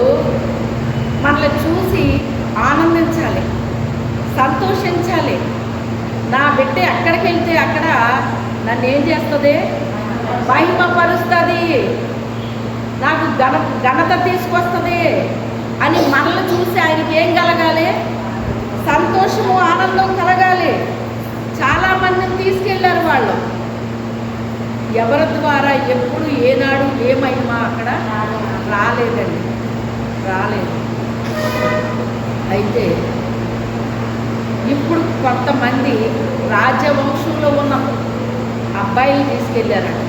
మనల్ని చూసి ఆనందించాలి, సంతోషించాలి. నా బిడ్డ ఎక్కడికి వెళ్తే అక్కడ నన్ను ఏం చేస్తుంది? మహిమపరుస్తుంది, నాకు ఘనత తీసుకొస్తుంది అని మనల్ని చూసి ఆయనకి ఏం కలగాలి? సంతోషము, ఆనందం కలగాలి. చాలామందిని తీసుకెళ్ళారు వాళ్ళు. ఎవరి ద్వారా ఎప్పుడు ఏనాడు ఏ మహిమ అక్కడ రాలేదండి, రాలేదు. అయితే ఇప్పుడు కొంతమంది రాజవంశంలో ఉన్న అబ్బాయిలు తీసుకెళ్ళారంట.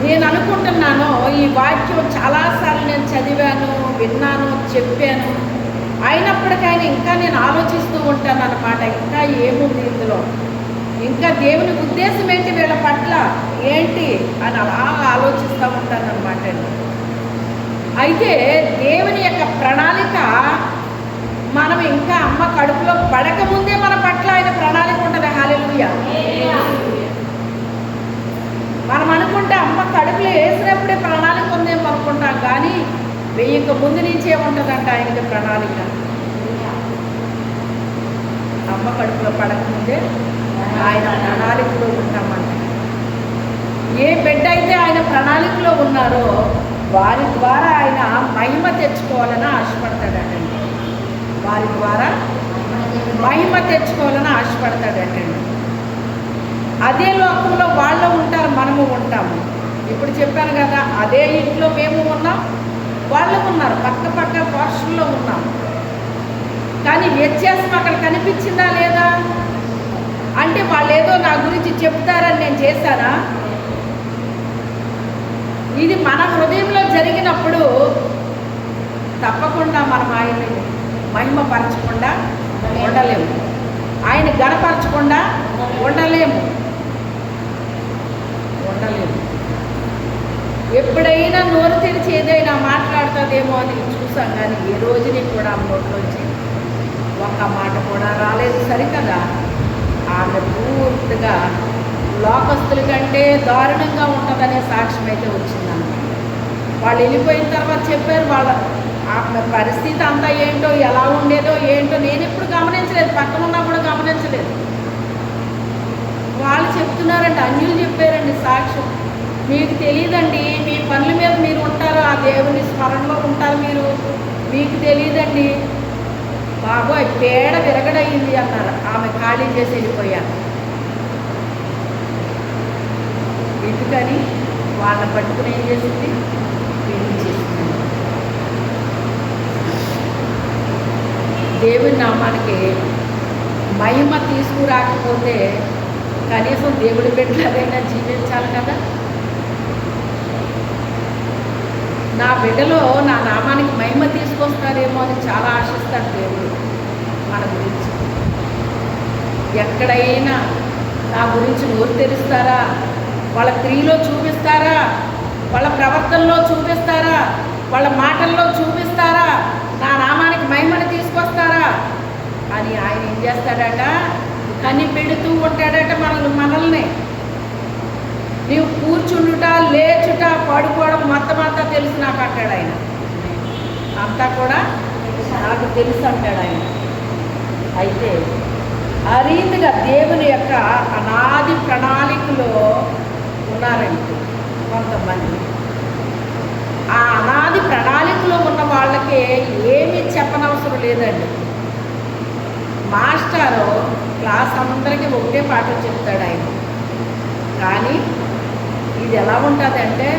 నేను అనుకుంటున్నాను, ఈ వాక్యం చాలాసార్లు నేను చదివాను, విన్నాను, చెప్పాను. అయినప్పటికైనా ఇంకా నేను ఆలోచిస్తూ ఉంటాను అన్నమాట. ఇంకా ఏముంది ఇందులో, ఇంకా దేవుని ఉద్దేశం ఏంటి వీళ్ళ పట్ల ఏంటి అని అలా ఆలోచిస్తూ ఉంటాను అన్నమాట. అయితే దేవుని యొక్క ప్రణాళిక మనం ఇంకా అమ్మ కడుపులో పడకముందే మన పట్ల ఆయన ప్రణాళిక ఉంటుంది. హల్లెలూయా. మనం అనుకుంటే అమ్మ కడుపులో వేసినప్పుడే ప్రణాళిక ఉందేమో అనుకుంటాం, కానీ వెయ్యక ముందు నుంచే ఉంటుందంట ఆయనకి ప్రణాళిక. అమ్మ కడుపులో పడకముందే ఆయన ప్రణాళికలో ఉంటామంట. ఏ బిడ్డ అయితే ఆయన ప్రణాళికలో ఉన్నారో వారి ద్వారా ఆయన మహిమ తెచ్చుకోవాలని ఆశపడతాడటండి. వారి ద్వారా మహిమ తెచ్చుకోవాలని ఆశపడతాడటండి. అదే లోకంలో వాళ్ళు ఉంటారు, మనము ఉంటాము. ఇప్పుడు చెప్పాను కదా, అదే ఇంట్లో మేము ఉన్నాం, వాళ్ళు ఉన్నారు, పక్క పక్క పోర్షన్లో ఉన్నాం. కానీ వ్యత్యాసం అక్కడ కనిపించిందా లేదా? అంటే వాళ్ళు ఏదో నా గురించి చెప్తారని నేను చేశానా? ఇది మన హృదయంలో జరిగినప్పుడు తప్పకుండా మనం ఆయన్ని మహిమపరచకుండా ఉండలేము, ఆయన గణపరచకుండా ఉండలేము. ఎప్పుడైనా నోరు తెరిచి ఏదైనా మాట్లాడుతుందేమో అని చూసాం, కానీ ఏ రోజుని కూడా నోట్లోంచి ఒక్క మాట కూడా రాలేదు. సరికదా, ఆమె పూర్తిగా లోకస్తుల కంటే దారుణంగా ఉంటుందనే సాక్ష్యం అయితే వచ్చిందన్నమాట. వాళ్ళు వెళ్ళిపోయిన తర్వాత చెప్పారు, వాళ్ళ ఆమె పరిస్థితి అంతా ఏంటో, ఎలా ఉండేదో ఏంటో నేను ఎప్పుడు గమనించలేదు, పక్కన ఉన్నా కూడా గమనించలేదు. వాళ్ళు చెప్తున్నారండి, అన్యులు చెప్పారండి సాక్ష్యం. మీకు తెలియదండి, మీ పనుల మీద మీరు ఉంటారు, ఆ దేవుని స్మరణలో ఉంటారు మీరు, మీకు తెలియదండి. బాబోయ్ పేడ విరగడయింది అన్నారు. ఆమె ఖాళీ చేసి వెళ్ళిపోయారు. ఎందుకని? వాళ్ళని పట్టుకుని ఏం చేసింది? పెళ్లి చేసింది. దేవుని నామానికి మహిమ తీసుకురాకపోతే కనీసం దేవుడి బిడ్డలైనా జీవించాలి కదా. నా బిడ్డలో నా నామానికి మహిమ తీసుకొస్తారేమో అని చాలా ఆశిస్తాడు దేవుడు మన గురించి. ఎక్కడైనా నా గురించి నోరు తెరుస్తారా? వాళ్ళ క్రియలో చూపిస్తారా? వాళ్ళ ప్రవర్తనలో చూపిస్తారా? వాళ్ళ మాటల్లో చూపిస్తారా? నా నామానికి మహిమను తీసుకొస్తారా అని ఆయన ఏం చేస్తాడట? కనిపెడుతూ ఉంటాడట మనల్ని. నీవు కూర్చుండుట, లేచుట, పడుకోవడం మొత్తం అంతా తెలుసు నాకు అంటాడు ఆయన. అంతా కూడా నాకు తెలుసు అంటాడు ఆయన. అయితే ఆ రీతిగా దేవుని యొక్క అనాది ప్రణాళికలో ఉన్నారండి కొంతమంది. ఆ అనాది ప్రణాళికలో ఉన్న వాళ్ళకి ఏమీ చెప్పనవసరం లేదండి. మాస్టారు క్లాస్ అందరికీ ఒకటే పాఠం చెప్తాడు ఆయన. కానీ ఇది ఎలా ఉంటుందంటే,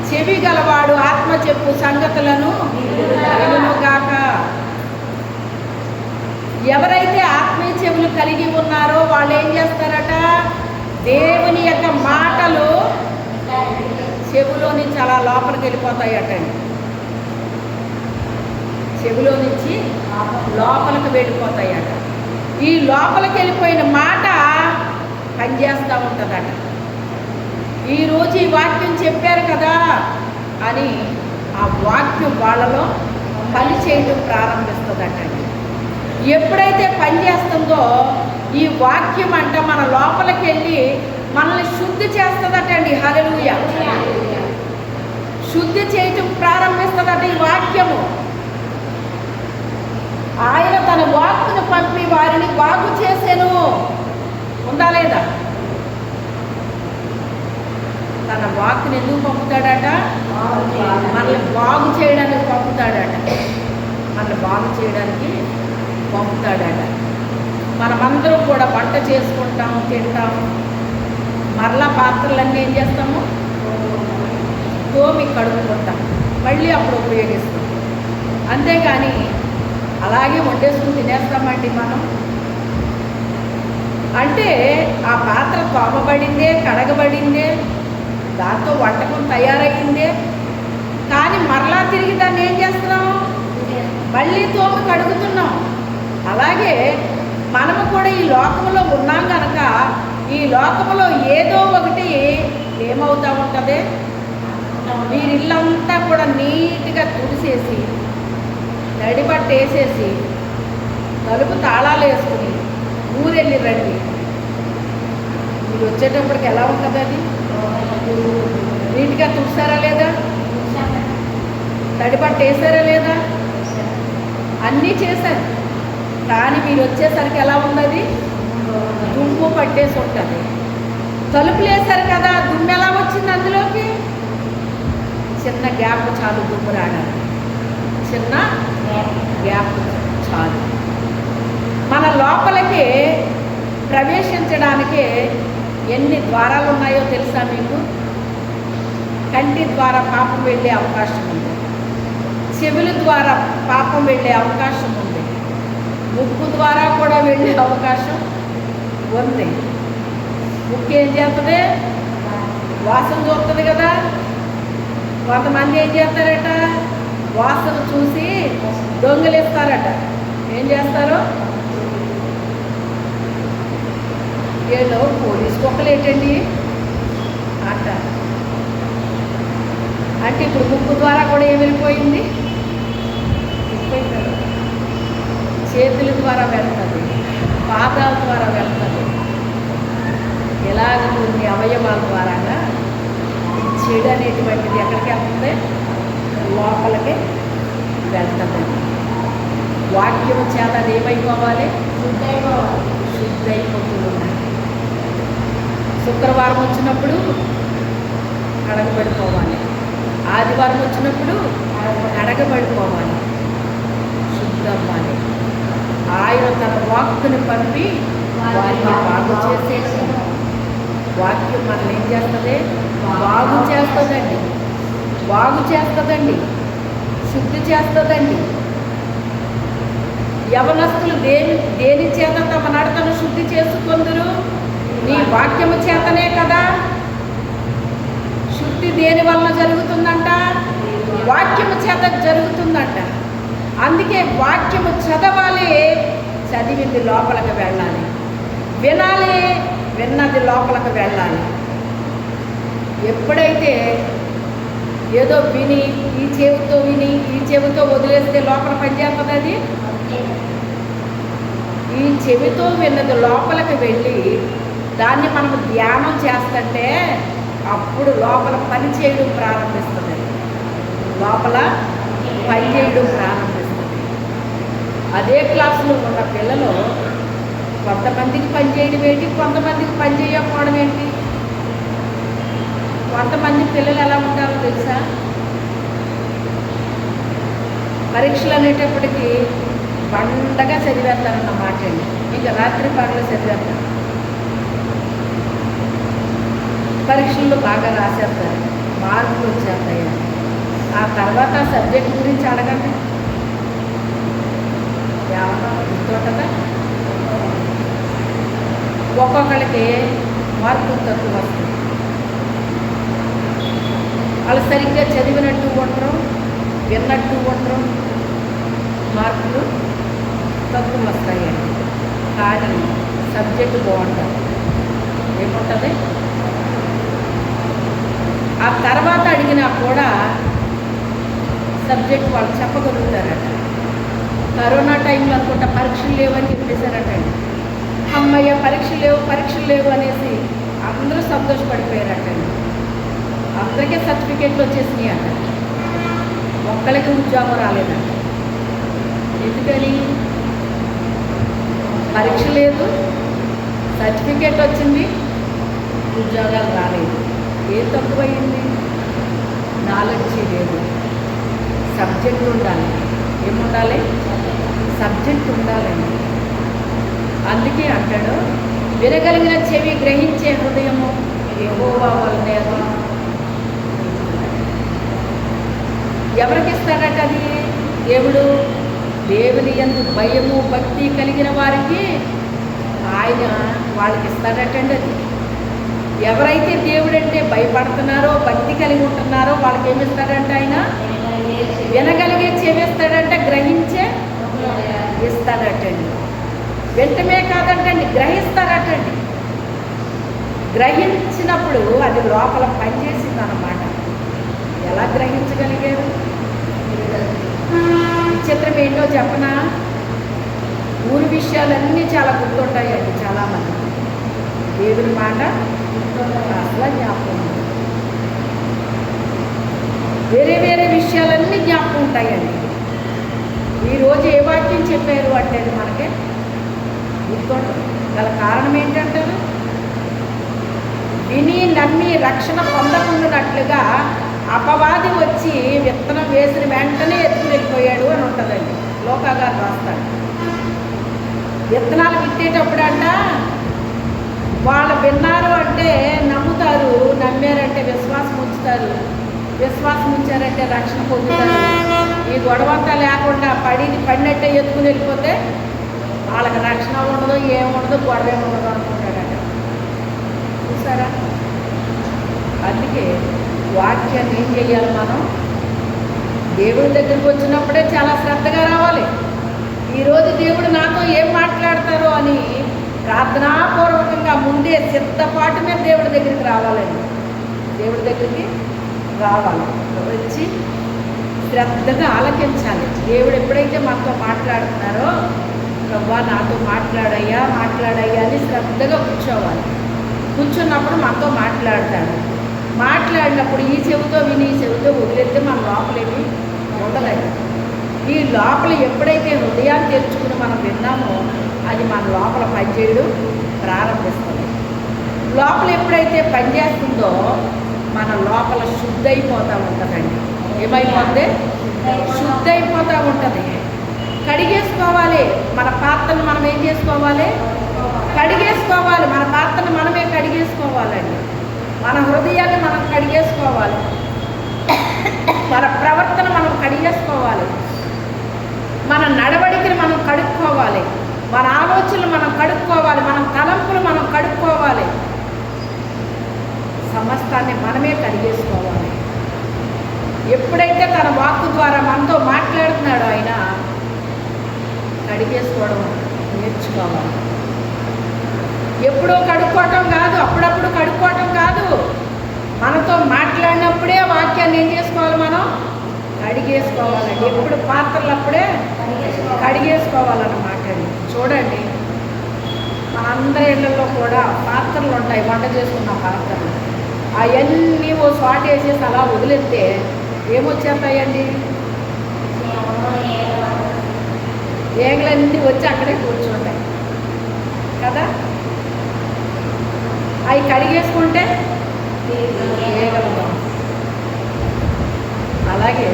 చెవి గలవాడు ఆత్మ చెప్పు సంగతులను వినుగాక. ఎవరైతే ఆత్మీయ చెవులు కలిగి ఉన్నారో వాళ్ళు ఏం చేస్తారట? దేవుని యొక్క మాటలు చెవిలో నుంచి అలా లోపలికి వెళ్ళిపోతాయట. చెవిలో నుంచి లోపలికి వెళ్ళిపోతాయట. ఈ లోపలికి వెళ్ళిపోయిన మాట పనిచేస్తూ ఉంటుందట. ఈరోజు ఈ వాక్యం చెప్పారు కదా అని ఆ వాక్యం వాళ్ళలో పని చేయడం ప్రారంభిస్తుందట. ఎప్పుడైతే పనిచేస్తుందో ఈ వాక్యం అంట మన లోపలికి వెళ్ళి మనల్ని శుద్ధి చేస్తుందట అండి. హల్లెలూయా. శుద్ధి చేయటం ప్రారంభిస్తుందట ఈ వాక్యము. ఆయన తన వాక్కును పంపి వారిని బాగు చేసెను. ఉందా లేదా? తన వాక్కుని ఎందుకు పంపుతాడట? మనల్ని బాగు చేయడానికి పంపుతాడట. మనల్ని బాగు చేయడానికి పంపుతాడట. మనమందరం కూడా వంట చేసుకుంటాము, తింటాము, మరలా పాత్రలన్నీ ఏం చేస్తాము? తోమి కడుక్కుంటాం, మళ్ళీ అప్పుడు ఉపయోగిస్తాం. అంతేగాని అలాగే వండేసుకుని తినేస్తామండి మనం. అంటే ఆ పాత్ర తోమబడిందే, కడగబడిందే, దాంతో వంటకం తయారయ్యిందే. కానీ మరలా తిరిగి దాన్ని ఏం చేస్తున్నాం? మళ్ళీ తోమి కడుగుతున్నాం. అలాగే మనము కూడా ఈ లోకంలో ఉన్నాం కనుక ఈ లోకంలో ఏదో ఒకటి ఏమవుతూ ఉంటుంది? మీరు ఇల్లంతా కూడా నీట్గా తుడిసేసి తడిబట్ట వేసేసి తలుపు తాళాలు వేసుకుని ఊరెళ్ళి రండి. మీరు వచ్చేటప్పటికి ఎలా ఉంటుంది? అది నీట్గా తుడిసారా లేదా? తడిబట్ట వేసారా లేదా? అన్నీ చేశారు. కానీ మీరు వచ్చేసరికి ఎలా ఉంది? దుమ్ము పట్టేసి ఉంటుంది. తలుపులు వేశారు కదా, దుమ్ము ఎలా వచ్చింది అందులోకి? చిన్న గ్యాప్ చాలు దుమ్ము రావడానికి. చిన్న గ్యాప్ చాలు. మన లోపలికి ప్రవేశించడానికి ఎన్ని ద్వారాలు ఉన్నాయో తెలుసా మీకు? కంటి ద్వారా పాపం వెళ్ళే అవకాశం ఉంది. చెవుల ద్వారా పాపం వెళ్ళే అవకాశం ఉంది. ముక్కు ద్వారా కూడా వెళ్ళే అవకాశం ఉంది. ముక్కు ఏం చేస్తుంది? వాసన చూస్తుంది కదా. కొంతమంది ఏం చేస్తారట? వాసన చూసి దొంగలిస్తారట. ఏం చేస్తారు? ఏదో పోలీస్ కుక్కలు ఏంటండి అంటారు. అంటే ఇప్పుడు ముక్కు ద్వారా కూడా ఏం వెళ్ళిపోయింది? చేతుల ద్వారా వెళ్తుంది, పాదాల ద్వారా వెళ్తుంది. ఇలాగ కొన్ని అవయవాల ద్వారాగా చెడు అనేటువంటిది ఎక్కడికి వెళ్తుంది? లోపలికి వెళ్తుంది. వాక్యం చేత ఏమైపోవాలి? శుద్ధైపోతూ ఉండాలి. శుక్రవారం వచ్చినప్పుడు కడగబడిపోవాలి. ఆదివారం వచ్చినప్పుడు కడగబడిపోవాలి, శుద్ధవ్వాలి. ఆయన తన వాక్కుని పంపి వారిని బాగు చేసేసి వాక్యం మనల్ని ఏం చేస్తుంది? బాగు చేస్తుందండి. బాగు చేస్తుందండి, శుద్ధి చేస్తుందండి. యవనస్తులు దేని చేత తమ నడతను శుద్ధి చేసుకొందురు? నీ వాక్యము చేతనే కదా. శుద్ధి దేని వల్ల జరుగుతుందంట? వాక్యము చేత జరుగుతుందంట. అందుకే వాక్యము చదవాలి, చదివింది లోపలికి వెళ్ళాలి, వినాలి, విన్నది లోపలికి వెళ్ళాలి. ఎప్పుడైతే ఏదో విని ఈ చెవితో వదిలేస్తే లోపల పనిచేస్తుంది. అది ఈ చెవితో విన్నది లోపలికి వెళ్ళి దాన్ని మనం ధ్యానం చేస్తుంటే అప్పుడు లోపల పని చేయడం ప్రారంభిస్తుంది. లోపల పని చేయడం ప్రారంభిస్తుంది. అదే క్లాసులో ఉన్న పిల్లలు కొంతమందికి పని చేయడం ఏంటి, కొంతమందికి పని చేయకపోవడం ఏంటి. కొంతమంది పిల్లలు ఎలా ఉంటారో తెలుసా, పరీక్షలు అనేటప్పటికీ బండగా చదివేస్తారన్నమాట అండి. ఇంకా రాత్రి పగలు చదివేస్తారు. పరీక్షల్లో బాగా రాసేస్తారు, మార్కులు వచ్చేస్తాయి. ఆ తర్వాత సబ్జెక్ట్ గురించి అడగండి, ఏమన్నా గుర్తుంటుందా? ఒక్కొక్కరికి మార్కులు తక్కువ వస్తాయి. వాళ్ళు సరిగ్గా చదివినట్టు ఉండరు, విన్నట్టు ఉండరు, మార్కులు తక్కువ వస్తాయండి. కానీ సబ్జెక్టు బాగుంటుంది. ఏముంటుంది? ఆ తర్వాత అడిగినా కూడా సబ్జెక్ట్ వాళ్ళు చెప్పగలుగుతారట. కరోనా టైంలో అనుకుంటా పరీక్షలు లేవని చెప్పేశారటండి. అమ్మయ్య పరీక్షలు లేవు అనేసి అందరూ సంతోషపడిపోయారటండి. అందరికీ సర్టిఫికేట్లు వచ్చేసినాయి అట. ఒక్కరికి ఉద్యోగం రాలేదంట. ఎందుకని? పరీక్ష లేదు, సర్టిఫికేట్ వచ్చింది, ఉద్యోగాలు రాలేదు. ఏం తక్కువయింది? నాలెడ్జ్ లేదు. సబ్జెక్ట్ ఉండాలి. ఏముండాలి? సబ్జెక్ట్ ఉండాలండి. అందుకే అంటాడు, వినగలిగిన చెవి, గ్రహించే హృదయము యెహోవా వలనే అది. ఎవరికి ఇస్తాడట అది? దేవుని యందు భయము భక్తి కలిగిన వారికి ఆయన వాళ్ళకి ఇస్తాడటండి అది. ఎవరైతే దేవుడంటే భయపడుతున్నారో, భక్తి కలిగి ఉంటున్నారో వాళ్ళకి ఏమిస్తాడంటే ఆయన వినగలిగే చెవిస్తాడంటే, గ్రహించే ఇస్తాడటండి. వెంటనే కాదంటండి, గ్రహిస్తారటండి. గ్రహించినప్పుడు అది లోపల పనిచేసింది అన్నమాట. ఎలా గ్రహించగలిగారు? విచిత్రం ఏంటో చెప్పనా? ఊరి విషయాలన్నీ చాలా గుర్తుంటాయండి చాలామంది. దేవుని మాట అసలు జ్ఞాపకం, వేరే విషయాలన్నీ జ్ఞాపకం ఉంటాయండి. ఈరోజు ఏ వాక్యం చెప్పారు అంటే మనకి గుర్తుంటుంది. గల కారణం ఏంటంటారు? విని నమ్మి రక్షణ పొందకుండానట్లుగా అపవాది వచ్చి విత్తనం వేసిన వెంటనే ఎత్తుకుని వెళ్ళిపోయాడు అని ఉంటుందండి. లోకాగారు రాస్తాడు. విత్తనాలు విత్తేటప్పుడంట వాళ్ళు విన్నారు అంటే నమ్ముతారు, నమ్మారంటే విశ్వాసం ఉంచుతారు, విశ్వాసం ఉంచారంటే రక్షణ పొందుతారు. ఈ గొడవంతా లేకుండా పడినట్టే ఎత్తుకుని వెళ్ళిపోతే వాళ్ళకి రక్షణ ఉండదు, ఏముండదు, గొడవ ఉండదు అనుకుంటాడట. చూసారా? అందుకే వాక్యాన్ని ఏం చేయాలి మనం? దేవుడి దగ్గరికి వచ్చినప్పుడే చాలా శ్రద్ధగా రావాలి. ఈరోజు దేవుడు నాతో ఏం మాట్లాడతారో అని ప్రార్థనాపూర్వకంగా ముందే సిద్ధపాటు మీద దేవుడి దగ్గరికి రావాలండి. దేవుడి దగ్గరికి రావాలి, వచ్చి శ్రద్ధగా ఆలకించాలి. దేవుడు ఎప్పుడైతే మనతో మాట్లాడుతున్నారో, ప్రభువా నాతో మాట్లాడయ్యా అని శ్రద్ధగా కూర్చోవాలి. కూర్చున్నప్పుడు మనతో మాట్లాడతాడు. మాట్లాడినప్పుడు ఈ చెవితో విని ఈ చెవితో వదిలేస్తే మన లోపలేమి ఉండదండి. ఈ లోపల ఎప్పుడైతే హృదయాన్ని తెరుచుకుని మనం విన్నామో అది మన లోపల పనిచేయడం ప్రారంభిస్తుంది. లోపల ఎప్పుడైతే పనిచేస్తుందో మన లోపల శుద్ధి అయిపోతూ ఉంటుందండి. ఏమైపోతుంది? శుద్ధి అయిపోతూ ఉంటుంది. కడిగేసుకోవాలి మన పాత్రను. మనం ఏం చేసుకోవాలి? కడిగేసుకోవాలి. మన పాత్రను మనమే కడిగేసుకోవాలండి. మన హృదయాన్ని మనం కడిగేసుకోవాలి. మన ప్రవర్తన మనం కడిగేసుకోవాలి. మన నడవడికని మనం కడుక్కోవాలి. మన ఆలోచనలు మనం కడుక్కోవాలి. మన తలంపులు మనం కడుక్కోవాలి. సమస్తాన్ని మనమే కడిగేసుకోవాలి. ఎప్పుడైతే తన వాక్కు ద్వారా మనతో మాట్లాడుతున్నాడో ఆయన కడిగేసుకోవడం నేర్చుకోవాలి. ఎప్పుడో కడుక్కోవటం కాదు, అప్పుడప్పుడు కడుక్కోవటం కాదు. మనతో మాట్లాడినప్పుడే వాక్యాన్ని ఏం చేసుకోవాలి, మనం కడిగేసుకోవాలండి. ఎప్పుడు పాత్రలు అప్పుడే కడిగేసుకోవాలన్నమాట. చూడండి, మనందరి ఇళ్ళల్లో కూడా పాత్రలు ఉంటాయి, వంట చేసుకున్న పాత్రలు. అవన్నీ ఓ స్వాట్ వేసేసి అలా వదిలేస్తే ఏమొచ్చేస్తాయండి? ఏగలన్నీ వచ్చి అక్కడే కూర్చుంటాయి కదా. అవి కడిగేసుకుంటే ఏగలుగా. అలాగే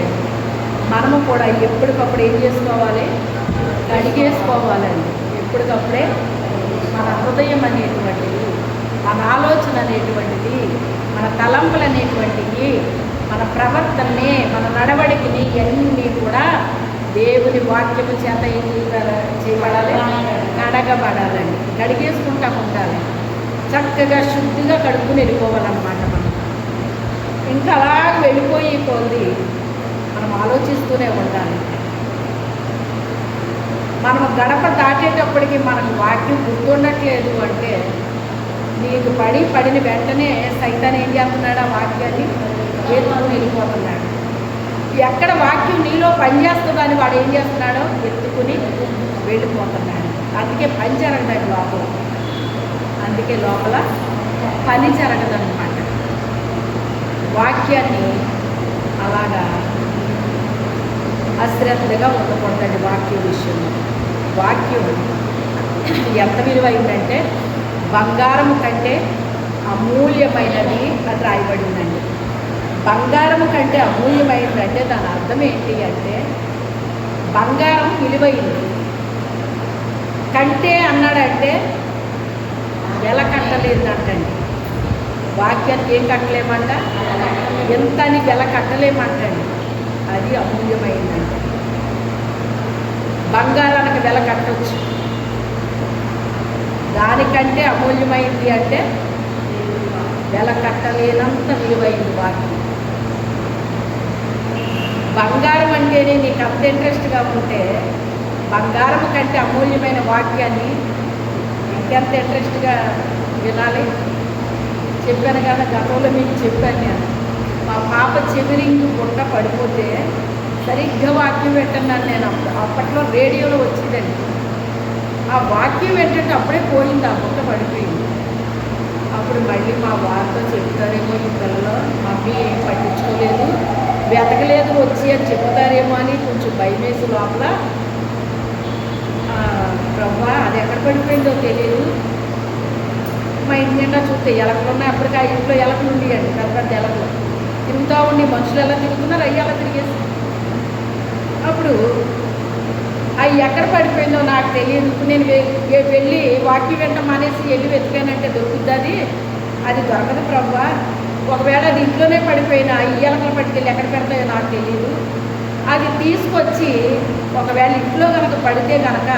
మనము కూడా ఎప్పటికప్పుడు ఏం చేసుకోవాలి, కడిగేసుకోవాలండి. ఎప్పటికప్పుడే మన హృదయం అనేటువంటిది, మన ఆలోచన అనేటువంటిది, మన తలంపులు అనేటువంటివి, మన ప్రవర్తనని, మన నడవడికని అన్నీ కూడా దేవుని వాక్యము చేత ఏం చేయబడాలి, కడగబడాలండి. కడిగేసుకుంటా ఉండాలి. చక్కగా శుద్ధిగా కడుక్కుని వెళ్ళిపోవాలన్నమాట. మనం ఇంకా అలా వెళ్ళిపోయి కొద్ది మనం ఆలోచిస్తూనే ఉండాలి. మనం గడప దాటేటప్పటికి మనకు వాక్యం గుర్తుండట్లేదు అంటే నీకు పడిన వెంటనే సైతాన్ ఏం చేస్తున్నాడు, ఆ వాక్యాన్ని ఎత్తుకుని వెళ్ళిపోతున్నాడు. ఎక్కడ వాక్యం నీలో పనిచేస్తుందని వాడు ఏం చేస్తున్నాడో ఎత్తుకుని వెళ్ళిపోతున్నాడు. అందుకే పని జరగదు లోపల, అందుకే లోపల పని జరగదన్నమాట. వాక్యాన్ని అలాగా అశ్రద్ధగా ఉండకూడదండి. వాక్యం విషయంలో వాక్యం ఎంత విలువైందంటే బంగారము కంటే అమూల్యమైనది అని రాయబడిందండి. బంగారము కంటే అమూల్యమైనదంటే దాని అర్థం ఏంటి అంటే బంగారం విలువైంది. కంటే అన్నాడంటే వెల కట్టలేదంటండి. వాక్యానికి ఏం కట్టలేమంట, ఎంత అని వెల కట్టలేమంటండి. అది అమూల్యమైందండి. బంగారానికి వెల కట్టవచ్చు, దానికంటే అమూల్యమైంది అంటే వెల కట్టలేనంత విలువైంది వాక్యం. బంగారం అంటేనే నీకు అంత ఇంట్రెస్ట్గా ఉంటే బంగారం కంటే అమూల్యమైన వాక్యాన్ని ఇంకెంత ఇంట్రెస్ట్గా వినాలి. చెప్పాను కదా, గతంలో మీకు చెప్పాను నేను. మా పాప చెవిరింగి గుట్ట పడిపోతే సరిగ్గా వాక్యం పెట్టన్నాను నేను. అప్పట్లో రేడియోలో వచ్చిందండి. ఆ వాక్యం ఏంటంటే అప్పుడే పోయింది, ఆ గుట్ట పడిపోయింది. అప్పుడు మళ్ళీ మా వారితో చెప్తారేమో ఈ పిల్లలు మమ్మీ ఏం పట్టించుకోలేదు, వెతకలేదు వచ్చి అని చెప్తారేమో అని కొంచెం భయం వేసి లోపల ప్రభా అది ఎక్కడ పడిపోయిందో తెలియదు. మా ఇంటి నిండా చూస్తే ఎలకలు ఉన్నాయి. అప్పటికి ఆ ఇంట్లో ఎలకలు ఉండేయండి, పెద్ద పెద్ద ఎలకలు తిరుగుతూ ఉండి. మనుషులు ఎలా తిరుగుతున్నారు, అవి ఎలా తిరిగేసి. అప్పుడు అవి ఎక్కడ పడిపోయిందో నాకు తెలియదు. నేను వెళ్ళి వాక్యం వెంట మానేసి వెళ్ళి వెతికానంటే దొరుకుతుంది. అది దొరకదు ప్రభా. ఒకవేళ అది ఇంట్లోనే పడిపోయినా ఈ ఎలకలు పట్టుకెళ్ళి ఎక్కడ పెడతాయో నాకు తెలియదు. అది తీసుకొచ్చి ఒకవేళ ఇంట్లో కనుక పడితే కనుక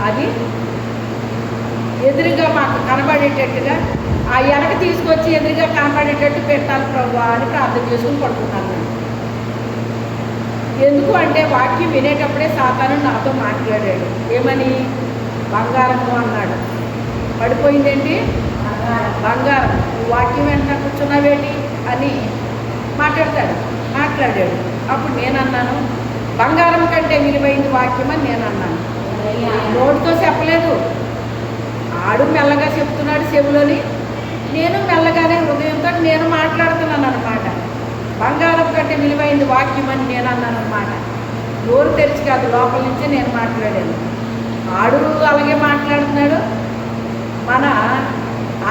అది ఎదురుగా మాకు కనబడేటట్టుగా ఆ ఎలక తీసుకొచ్చి ఎదురుగా కనబడేటట్టు పెట్టాలి ప్రభా అని ప్రార్థన చేసుకుని పడుకున్నాను. ఎందుకు అంటే వాక్యం వినేటప్పుడే సాతాను నాతో మాట్లాడాడు. ఏమని? బంగారము అన్నాడు. పడిపోయిందేంటి? బంగారం. వాక్యం వెంట కూర్చున్నావేంటి అని మాట్లాడాడు. అప్పుడు నేను అన్నాను, బంగారం కంటే విలువైంది వాక్యం అని నేను అన్నాను. నోటితో చెప్పలేదు, ఆడు మెల్లగా చెప్తున్నాడు చెవులని, నేను మెల్లగానే హృదయంతో నేను మాట్లాడుతున్నాను అన్నమాట. బంగారం కంటే విలువైంది వాక్యం అని నేను అన్నాను అన్నమాట. నోరు తెరిచి కాదు, లోపల నుంచే నేను మాట్లాడాను. ఆడు అలాగే మాట్లాడుతున్నాడు. మన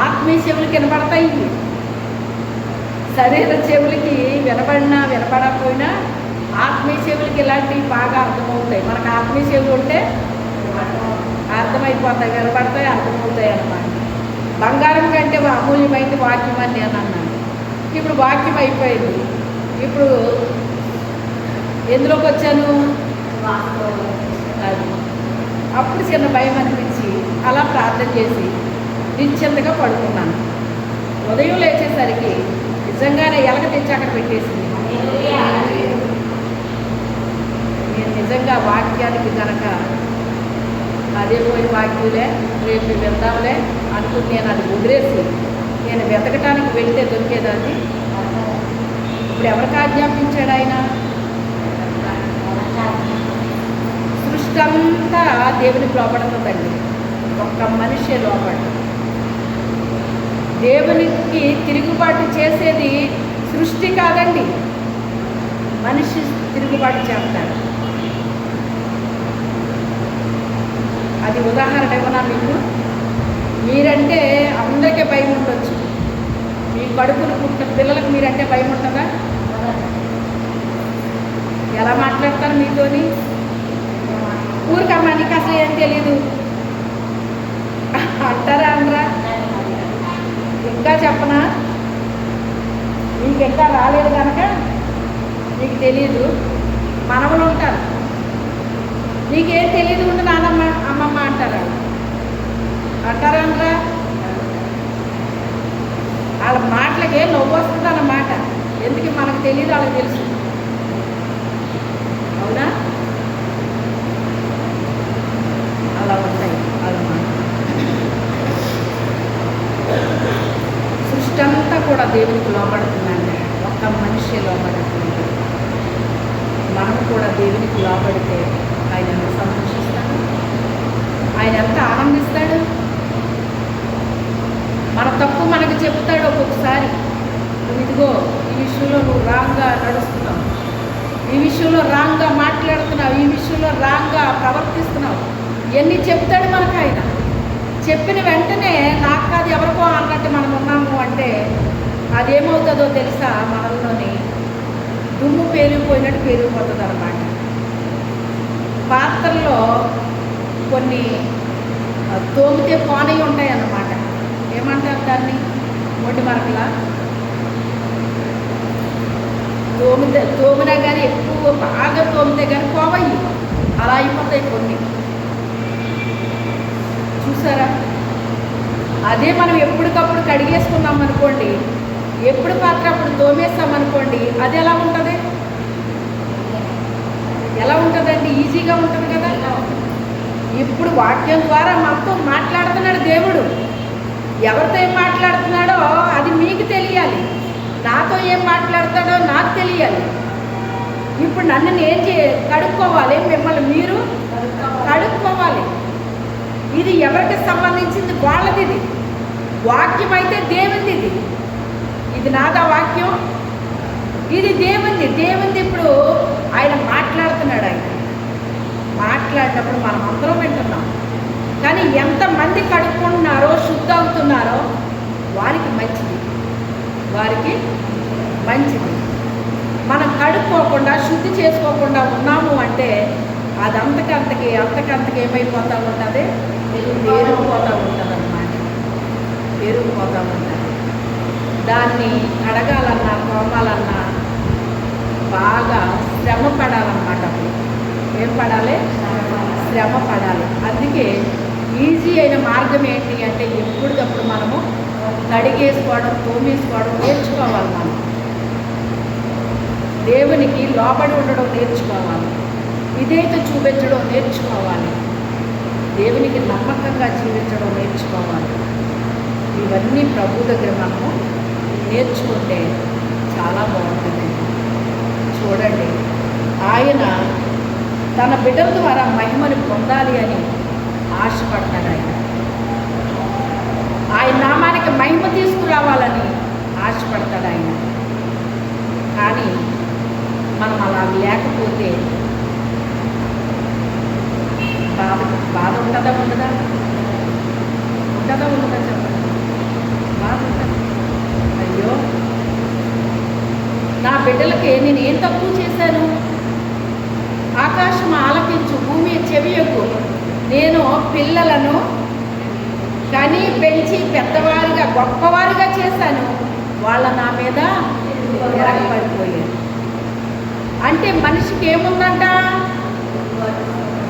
ఆత్మీయ చెవులకి వినపడతాయి, శరీర చెవులకి వినపడకపోయినా ఆత్మీయ చెవులకి ఇలాంటివి బాగా అర్థమవుతాయి. మనకు ఆత్మీయ చెవులు ఉంటే అర్థమైపోతాయి, వినపడతాయి, అర్థమవుతాయి అన్నమాట. బంగారం కంటే అమూల్యమైంది వాక్యం అని నేను అన్నాను. ఇప్పుడు వాక్యం అయిపోయింది. ఇప్పుడు ఎందులోకి వచ్చాను? అది అప్పుడు చిన్న భయం అనిపించి అలా ప్రార్థన చేసి నిశ్చింతగా పడుకున్నాను. ఉదయం లేచేసరికి నిజంగానే ఎలక తెచ్చి అక్కడ పెట్టేసింది. నేను నిజంగా వాక్యానికి కనుక అదే పోయి వాక్యులే రేపు వెళ్దాంలే అనుకుని నేను అది వదిలేసి నేను వెతకటానికి వెళ్తే దొరికేదాన్ని. ఇప్పుడు ఎవరికి ఆజ్ఞాపించాడు ఆయన? సృష్టి అంతా దేవునికి లోపడుతుందండి, ఒక్క మనిషి లోపడు. దేవునికి తిరుగుబాటు చేసేది సృష్టి కాదండి, మనిషి తిరుగుబాటు చేస్తాడు. అది ఉదాహరణ ఏమన్నా మీకు? మీరంటే అందరికీ భయం ఉండొచ్చు, మీ కడుపులు పుట్టిన పిల్లలకు మీరంటే భయం ఉంటుందా? ఎలా మాట్లాడతారు మీతోని? ఊరికమ్మా నీకు అసలు ఏం తెలీదు అంటారా అనరా? ఇంకా చెప్పనా, నీకు ఇంకా రాలేదు కనుక నీకు తెలీదు. మనవలు ఉంటారు, నీకేం తెలీదు ఉండు నానమ్మ అమ్మమ్మ అంటారా? అంటారా అనరా? వాళ్ళ మాటలకే నవ్వు వస్తుంది అన్నమాట. ఎందుకు మనకు తెలియదు, వాళ్ళకి తెలుసు. అవునా? అలా ఉంటాయి వాళ్ళ మాట. సృష్టి అంతా కూడా దేవునికి లోపడుతుందండి, ఒక్క మనిషి లోపడుతుంది. మనం కూడా దేవునికి లోపడితే ఆయన ఎంత సంతోషిస్తాడు, ఆయన ఎంత ఆనందిస్తాడు. మన తప్పు మనకు చెప్తాడు ఒక్కొక్కసారి. నువ్వు ఇదిగో ఈ విషయంలో నువ్వు రాంగ్గా నడుస్తున్నావు, ఈ విషయంలో రాంగ్గా మాట్లాడుతున్నావు, ఈ విషయంలో రాంగ్గా ప్రవర్తిస్తున్నావు, ఇవన్నీ చెప్తాడు మనకు ఆయన. చెప్పిన వెంటనే నాకు కాదు ఎవరికో అన్నట్టు మనం ఉన్నాము అంటే అదేమవుతుందో తెలుసా? మనల్లోని దుమ్ము పేరుకుపోయినట్టు పేరుకుపోతుంది అన్నమాట. పాత్రల్లో కొన్ని తోమితే పోనవి ఉంటాయి అన్నమాట. ఏమంటారు దాన్ని? మొండి మరకలా. తోమినా కానీ ఎక్కువ బాగా తోమితే కానీ పోవయ్యి, అలా అయిపోతాయి కొన్ని. చూసారా? అదే మనం ఎప్పటికప్పుడు కడిగేసుకున్నాం అనుకోండి, ఎప్పుడు పాత్ర అప్పుడు తోమేస్తామనుకోండి, అది ఎలా ఉంటుంది? ఎలా ఉంటుందండి? ఈజీగా ఉంటుంది కదా. ఇప్పుడు వాక్యం ద్వారా మనతో మాట్లాడుతున్నాడు దేవుడు. ఎవరితో ఏం మాట్లాడుతున్నాడో అది మీకు తెలియాలి, నాతో ఏం మాట్లాడతాడో నాకు తెలియాలి. ఇప్పుడు నన్ను నేను కడుక్కోవాలి, మిమ్మల్ని మీరు కడుక్కోవాలి. ఇది ఎవరికి సంబంధించింది? వాళ్ళది. ఇది వాక్యం అయితే దేవుంది. ఇది నాదా వాక్యం, ఇది దేవుంది. దేవుంది ఇప్పుడు ఆయన మాట్లాడుతున్నాడు. ఆయన మాట్లాడినప్పుడు మనం అందరం వింటున్నాం. కానీ ఎంతమంది కడుక్కుంటున్నారో, శుద్ధి అవుతున్నారో వారికి మంచిది, వారికి మంచిది. మనం కడుక్కోకుండా శుద్ధి చేసుకోకుండా ఉన్నాము అంటే అది అంతకంతకి ఏమైపోతూ ఉంటుంది? పేరుకుపోతూ ఉంటుంది అన్నమాట, పేరుకుపోతూ ఉంటుంది. దాన్ని కడగాలన్నా కోమాలన్నా బాగా శ్రమ పడాలన్నమాట. ఏం పడాలి? శ్రమ పడాలి. అందుకే ఈజీ అయిన మార్గం ఏంటి అంటే ఎప్పటికప్పుడు మనము కడిగేసుకోవడం, తోమేసుకోవడం నేర్చుకోవాలి. మనం దేవునికి లోబడి ఉండడం నేర్చుకోవాలి, విధేయత చూపించడం నేర్చుకోవాలి, దేవునికి నమ్మకంగా జీవించడం నేర్చుకోవాలి. ఇవన్నీ ప్రభు దగ్గర మనము నేర్చుకుంటే చాలా బాగుంటుంది. చూడండి, ఆయన తన బిడ్డల ద్వారా మహిమను పొందాలి అని ఆశపడతాడు. ఆయన నామానికి మహిమ తీసుకురావాలని ఆశపడతాడు ఆయన. కానీ మనం అలా లేకపోతే బాధ ఉంటుందా? ఉండదా? చెప్పండి. బాధ ఉంటుంది. అయ్యో, నా బిడ్డలకి నేను ఏం తక్కువ చేశాను? ఆకాశం ఆలకించు, భూమి చెవియకు. నేను పిల్లలను కని పెంచి పెద్దవారిగా గొప్పవారిగా చేశాను, వాళ్ళ నా మీద ఎరగబడిపోయారు. అంటే మనిషికి ఏముందంట?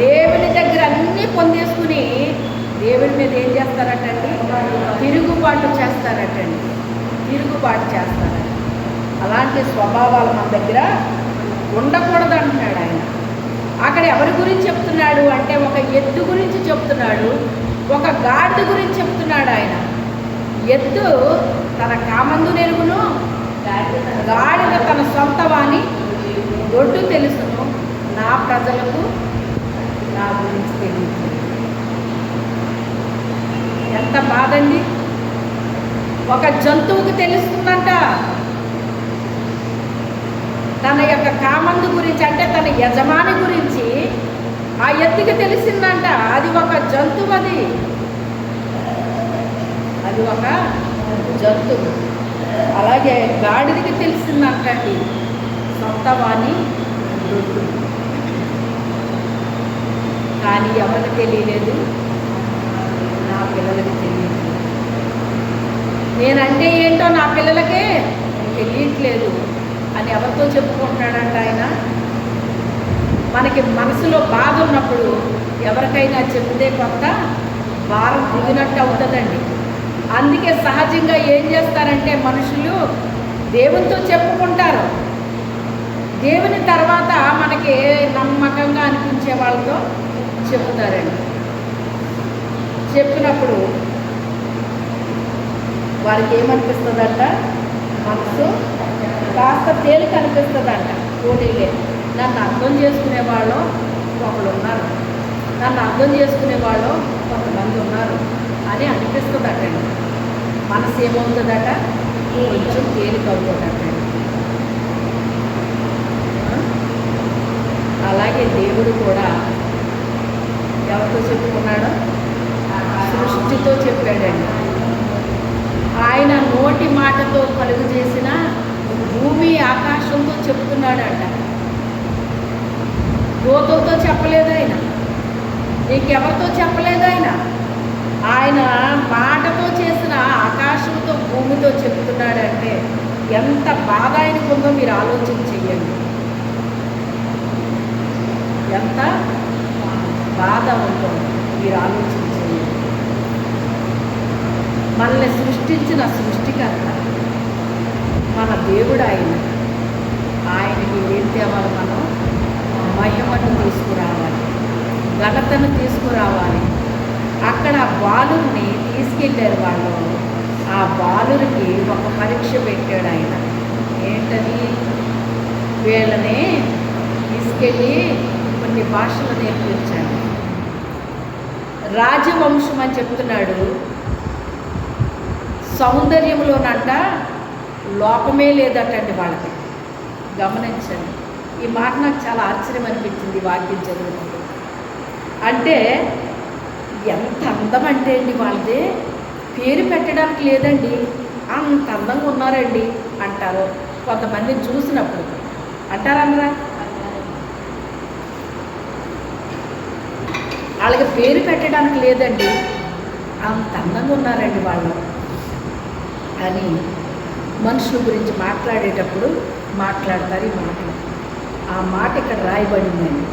దేవుని దగ్గర అన్నీ పొందేసుకుని దేవుని మీద ఏం చేస్తారటండి? తిరుగుబాటు చేస్తారటండి, తిరుగుబాటు చేస్తారట. అలాంటి స్వభావాలు మన దగ్గర ఉండకూడదు అంటున్నాడు ఆయన. అక్కడ ఎవరి గురించి చెప్తున్నాడు అంటే ఒక ఎద్దు గురించి చెప్తున్నాడు, ఒక గాడిద గురించి చెప్తున్నాడు ఆయన. ఎద్దు తన కామందు నెరుగును, గాడిద తన సొంత వాణి దొడ్డు తెలుసును, నా ప్రజలకు నా గురించి తెలియదు. ఎంత బాధండి. ఒక జంతువుకి తెలుస్తుందంట తన యొక్క కామందు గురించి, అంటే తన యజమాని గురించి ఆ ఎద్దుకి తెలిసిందంట. అది ఒక జంతువు, అది ఒక జంతువు. అలాగే గాడిదకి తెలిసిందంటండి సొంత వాణి దొడ్డు. కానీ ఎవరికి తెలియలేదు? నా పిల్లలకి తెలియదు. నేనంటే ఏంటో నా పిల్లలకే తెలియట్లేదు అని ఎవరితో చెప్పుకుంటున్నాడంట ఆయన. మనకి మనసులో బాధ ఉన్నప్పుడు ఎవరికైనా చెప్తే కొంత భారం దిగినట్టు అవుతుందండి. అందుకే సహజంగా ఏం చేస్తారంటే మనుషులు దేవునితో చెప్పుకుంటారు. దేవుని తర్వాత మనకి నమ్మకంగా అనిపించే వాళ్ళతో చెప్తారండి. చెప్పినప్పుడు వారికి ఏమనిపిస్తుందంట? మనసు కాస్త తేలిక అనిపిస్తుందంట. పోనీలే, నన్ను అర్థం చేసుకునే వాళ్ళు ఒకళ్ళు ఉన్నారు, నన్ను అర్థం చేసుకునే వాళ్ళు కొంతమంది ఉన్నారు అని అనిపిస్తుందటండి. మనసు ఏమవుతుందట? కొంచెం తేలిక అవుతుందటండి. అలాగే దేవుడు కూడా ఎవరితో చెప్పుకున్నాడో? సృష్టితో చెప్పాడండి. ఆయన నోటి మాటతో కలుగు చేసిన భూమి ఆకాశంతో చెప్తున్నాడంట. దూతలతో చెప్పలేదు ఆయన, ఇంకెవరితో చెప్పలేదు ఆయన. ఆయన మాటతో చేసిన ఆకాశంతో భూమితో చెప్తున్నాడంటే ఎంత బాధ ఆయనకు ఉందో మీరు ఆలోచన చెయ్యండి. ఎంత బాధ ఉందో మీరు ఆలోచన చేయండి. మనల్ని సృష్టించిన సృష్టికర్త మన దేవుడు ఆయనకి ఏం తేవాలి? మనం మహిమను తీసుకురావాలి, ఘనతను తీసుకురావాలి. అక్కడ బాలుని తీసుకెళ్ళారు వాళ్ళు. ఆ బాలురికి ఒక పరీక్ష పెట్టాడు ఆయన. ఏంటని? వీళ్ళని తీసుకెళ్ళి కొన్ని భాషలు నేర్పించాడు. రాజవంశం అని చెప్తున్నాడు. సౌందర్యంలోనంట లోపమే లేదటండి వాళ్ళకి. గమనించండి, ఈ మాట నాకు చాలా ఆశ్చర్యం అనిపించింది వాక్యం చదువుతుంది. అంటే ఎంత అందం అంటే అండి వాళ్ళది, పేరు పెట్టడానికి లేదండి, అంత అందంగా ఉన్నారండి అంటారు కొంతమందిని చూసినప్పుడు. అంటారన్నరా? వాళ్ళకి పేరు పెట్టడానికి లేదండి, అంత అందంగా ఉన్నారండి వాళ్ళు అని మనుషుల గురించి మాట్లాడేటప్పుడు మాట్లాడతారు ఈ మాటలు. ఆ మాట ఇక్కడ రాయబడిందండి.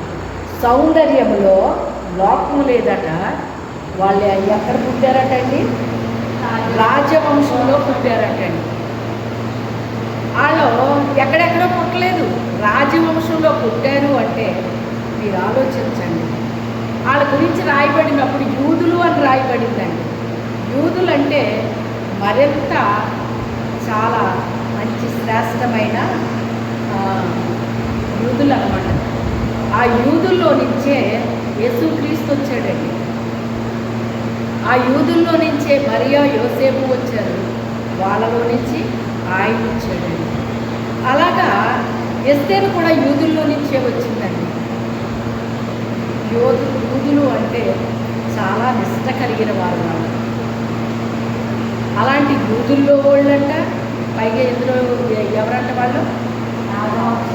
సౌందర్యంలో లోపం లేదట. వాళ్ళు ఎక్కడ పుట్టారటండి? రాజవంశంలో పుట్టారటండి. వాళ్ళు ఎక్కడెక్కడో పుట్టలేదు, రాజవంశంలో పుట్టారు అంటే మీరు ఆలోచించండి. వాళ్ళ గురించి రాయబడినప్పుడు యూదులు అని రాయబడిందండి. యూదులు అంటే మరింత చాలా మంచి శ్రేష్టమైన యూదులు అన్నమాట. ఆ యూదుల్లో నుంచే యేసుక్రీస్తు వచ్చాడండి. ఆ యూదుల్లో నుంచే మరియా యోసేపు వచ్చారు, వాళ్ళలో నుంచి ఆయన వచ్చాడండి. అలాగా ఎస్తేరు కూడా యూదుల్లో నుంచే వచ్చిందండి. యూదులు అంటే చాలా నిష్ట కలిగిన వారు. అలాంటి యూదుల్లో వాళ్ళంట, పైగా ఇందులో ఎవరంట? వాళ్ళు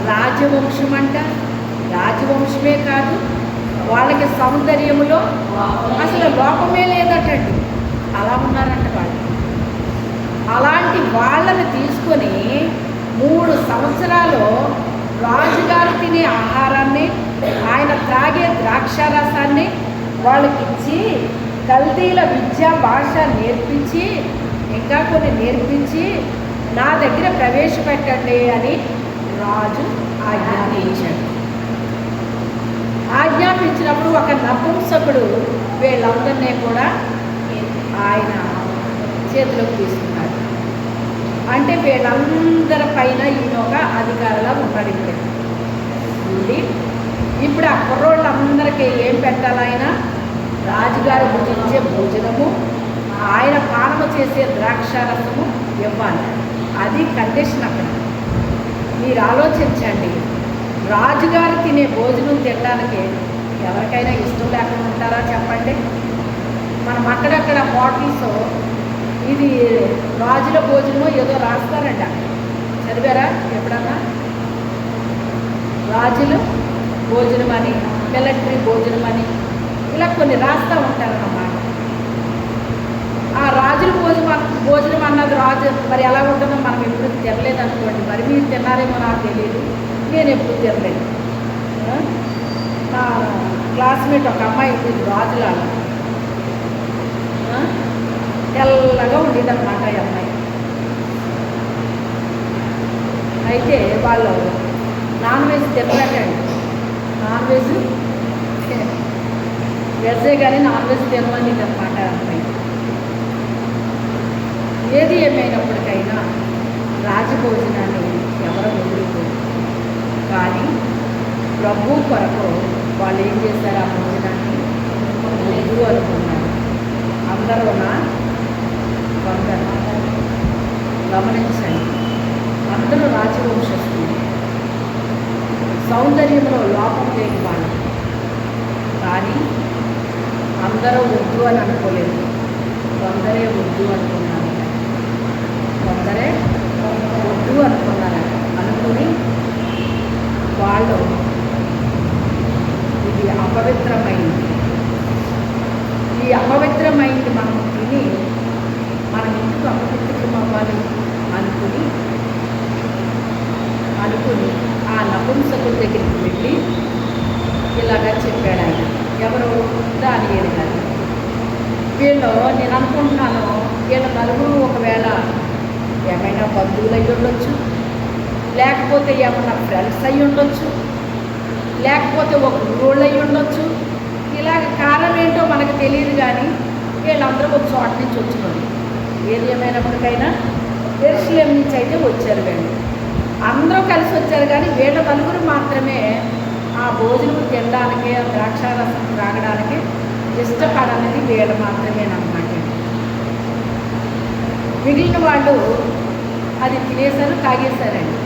రాజవంశం అంట. రాజవంశమే కాదు, వాళ్ళకి సౌందర్యంలో అసలు లోపమే లేదటండి. అలా ఉన్నారంట వాళ్ళు. అలాంటి వాళ్ళని తీసుకొని 3 సంవత్సరాలు రాజుగారు తినే ఆహారాన్ని, ఆయన త్రాగే ద్రాక్షారసాన్ని వాళ్ళకిచ్చి, కల్దీల విద్య భాష నేర్పించి, ఇంకా కొన్ని నేర్పించి నా దగ్గర ప్రవేశపెట్టండి అని రాజు ఆజ్ఞాపించాడు. ఆజ్ఞాపించినప్పుడు ఒక నపుంసకుడు వీళ్ళందరినీ కూడా ఆయన చేతిలోకి తీసుకున్నాడు. అంటే వీళ్ళందరి పైన ఈయన ఒక అధికారిలా ఉన్నాడు. ఇప్పుడు ఆ కుర్రోళ్ళందరికీ ఏం పెట్టాలి? ఆయన రాజుగారు భుజించే భోజనము, ఆయన పానము చేసే ద్రాక్షారసము ఇవ్వాలి. అది కండిషన్. అక్కడ మీరు ఆలోచించండి, రాజుగారు తినే భోజనం తినడానికి ఎవరికైనా ఇష్టం లేకుండా ఉంటారా చెప్పండి? మనం అక్కడక్కడ హోటల్స్ ఇది రాజుల భోజనం ఏదో రాస్తారంట, చదివారా ఎప్పుడన్నా? రాజులు భోజనం అని, మిలిటరీ భోజనం అని ఇలా కొన్ని రాస్తూ ఉంటారన్నమాట. ఆ రాజుల భోజనం అన్నది రాజు మరి ఎలా ఉంటుందో మనం ఎప్పుడు తినలేదు అనుకోండి. మరి మీరు తిన్నారేమో నాకు తెలియదు, నేను ఎప్పుడు తినలేదు. నా క్లాస్మేట్ ఒక అమ్మాయి ఉంది, రాజులాగా తెల్లగా ఉండేదన్నమాట ఈ అమ్మాయి. అయితే వాళ్ళు నాన్ వెజ్ తినలేకండి, నాన్ వెజ్ వెజ్జే కానీ నాన్ వెజ్ తినమనేది అనమాట అమ్మాయి. ఏది ఏమైనప్పటికైనా రాజభోజనాన్ని ఎవరు వదులుకోరు. కానీ ప్రభు కొరకు వాళ్ళు ఏం చేశారు? ఆ భోజనాన్ని వద్దు అనుకున్నారు. అందరూనా? కొందరు గమనించండి, అందరూ రాజవంశస్థులు, సౌందర్యంలో లోపం లేని వాళ్ళు. కానీ అందరూ వద్దు అని అనుకోలేదు, కొందరే వద్దు అనుకున్నారు. కొందరే వద్దు అనుకున్నారు. అనుకుని వాళ్ళు ఇది అపవిత్రమైంది, ఈ అపవిత్రమైంది మనం తిని మనం ఎందుకు అపవిత్రం అవ్వాలి అనుకుని ఆ నపుంసకుడి దగ్గరికి వెళ్ళి ఇలాగా చెప్పాడు ఆయన. ఎవరు? దానియేలు గారు. వీళ్ళు నేను అనుకుంటున్నాను, వీళ్ళ నలుగురు ఒకవేళ ఏమైనా బంధువులు అయ్యి ఉండొచ్చు, లేకపోతే ఏమన్నా ఫ్రెండ్స్ అయ్యి ఉండొచ్చు, లేకపోతే ఒక ఊళ్ళో అయ్యి ఉండొచ్చు. ఇలాగ కారణం ఏంటో మనకు తెలియదు. కానీ వీళ్ళందరూ ఒక చోట నుంచి వచ్చినారు. ఏది ఏమైనప్పటికైనా యెరూషలేము నుంచి అయితే వచ్చారు. వీళ్ళు అందరూ కలిసి వచ్చారు. కానీ వీళ్ళ నలుగురు మాత్రమే ఆ భోజనం తినడానికి, ఆ ద్రాక్షారసం త్రాగడానికి ఇష్టపడనేది వీళ్ళు మాత్రమేనమాట. మిగిలిన వాళ్ళు అది తినేశారు, తాగేశారండి.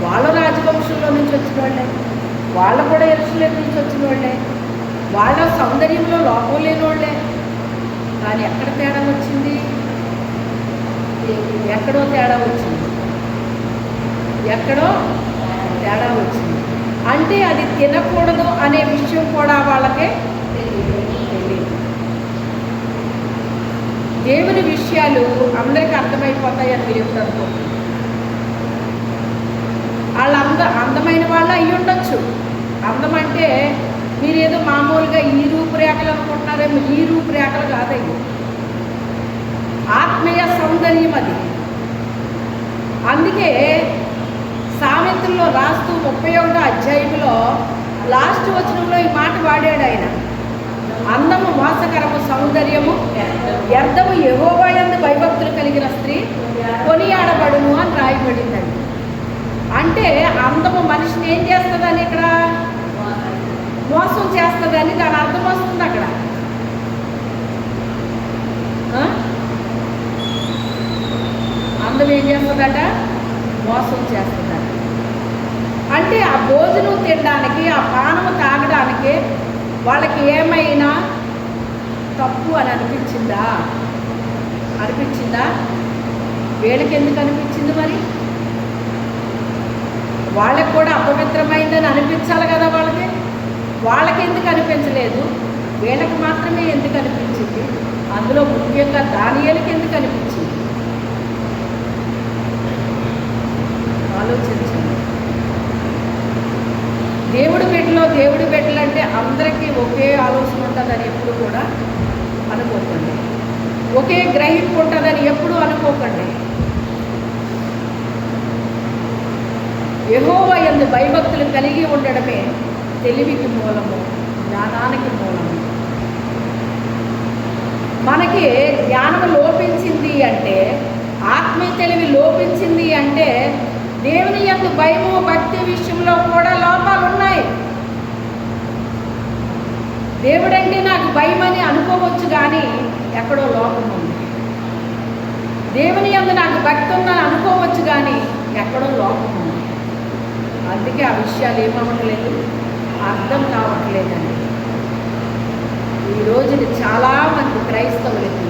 వాళ్ళ రాజవంశంలో నుంచి వచ్చిన వాళ్ళే, వాళ్ళు కూడా యెరూషలేము నుంచి వచ్చిన వాళ్ళే, వాళ్ళ సౌందర్యంలో లోపం లేని వాళ్ళే. కానీ ఎక్కడ తేడా వచ్చింది? ఎక్కడో తేడా వచ్చింది, ఎక్కడో తేడా వచ్చింది. అంటే అది తినకూడదు అనే విషయం కూడా వాళ్ళకే తెలియదు. దేవుని విషయాలు అందరికీ అర్థమైపోతాయని మీరు ఎప్పుడు అనుకుంటున్నారు? వాళ్ళు అందమైన వాళ్ళు అయ్యి ఉండొచ్చు. అందం అంటే మీరేదో మామూలుగా ఈ రూపురేఖలు అనుకుంటున్నారేమో. ఈ రూపురేఖలు కాదయ్యి, ఆత్మీయ సౌందర్యం అది. అందుకే సామెతల్లో రాస్తూ 31వ అధ్యాయంలో లాస్ట్ వచనంలో ఈ మాట వాడాడు ఆయన. అందము మోసకరము, సౌందర్యము వ్యర్థము, యెహోవా యందు భయభక్తులు కలిగిన స్త్రీ కొనియాడబడును అని రాయబడిందండి. అంటే అందము మనిషిని ఏం చేస్తుందని, ఇక్కడ మోసం చేస్తుందని దాని అర్థం వస్తుంది. అక్కడ అందం ఏం చేస్తుందట? మోసం చేస్తుందట. అంటే ఆ భోజనం తినడానికి, ఆ పానము తాగడానికి వాళ్ళకి ఏమైనా తప్పు అని అనిపించిందా? వీళ్ళకి ఎందుకు అనిపించింది? మరి వాళ్ళకి కూడా అపవిత్రమైందని అనిపించాలి కదా. వాళ్ళకి ఎందుకు అనిపించలేదు? వీళ్ళకి మాత్రమే ఎందుకు అనిపించింది? అందులో ముఖ్యంగా దానియేలుకి ఎందుకు అనిపించింది? ఆలోచించండి. దేవుడి బిడ్డలు అంటే అందరికీ ఒకే ఆలోచన ఉంటుందని ఎప్పుడు కూడా అనుకోకండి. ఒకే గ్రహింపు ఉంటుందని ఎప్పుడు అనుకోకండి. యెహోవా యందు భయభక్తులు కలిగి ఉండడమే తెలివికి మూలము, జ్ఞానానికి మూలము. మనకి జ్ఞానం లోపించింది అంటే, ఆత్మీయ తెలివి లోపించింది అంటే దేవుని యందు భయము భక్తి విషయంలో కూడా లోపాలు ఉన్నాయి. దేవుడంటే నాకు భయం అని అనుకోవచ్చు, కానీ ఎక్కడో లోపం ఉంది. దేవుని యందు నాకు భక్తి ఉందని అనుకోవచ్చు, కానీ ఎక్కడో లోపం ఉంది. అందుకే ఆ విషయాలు ఏమవ్వట్లేదు, అర్థం కావట్లేదండి. ఈ రోజున చాలామంది క్రైస్తవులకి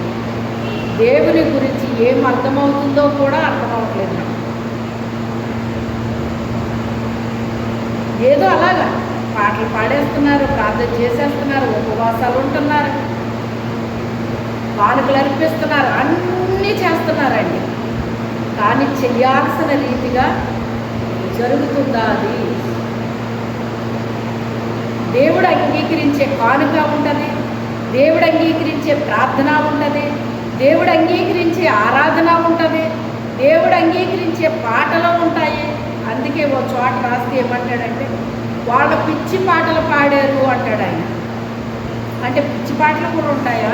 దేవుని గురించి ఏం అర్థమవుతుందో కూడా అర్థమవట్లేదు. ఏదో అలాగా పాటలు పాడేస్తున్నారు, ప్రార్థన చేసేస్తున్నారు, ఉపవాసాలు ఉంటున్నారు, కానుకలు అర్పిస్తున్నారు, అన్నీ చేస్తున్నారండి. కానీ చేయాల్సిన రీతిగా జరుగుతుందా? అది దేవుడు అంగీకరించే కానుక ఉంటుంది, దేవుడు అంగీకరించే ప్రార్థన ఉంటుంది, దేవుడు అంగీకరించే ఆరాధన ఉంటుంది, దేవుడు అంగీకరించే పాటలు ఉంటాయి. అందుకే ఓ చోట రాస్తే ఏమంటాడంటే, వాళ్ళ పిచ్చి పాటలు పాడారు అంటాడు ఆయన. అంటే పిచ్చి పాటలు కూడా ఉంటాయా?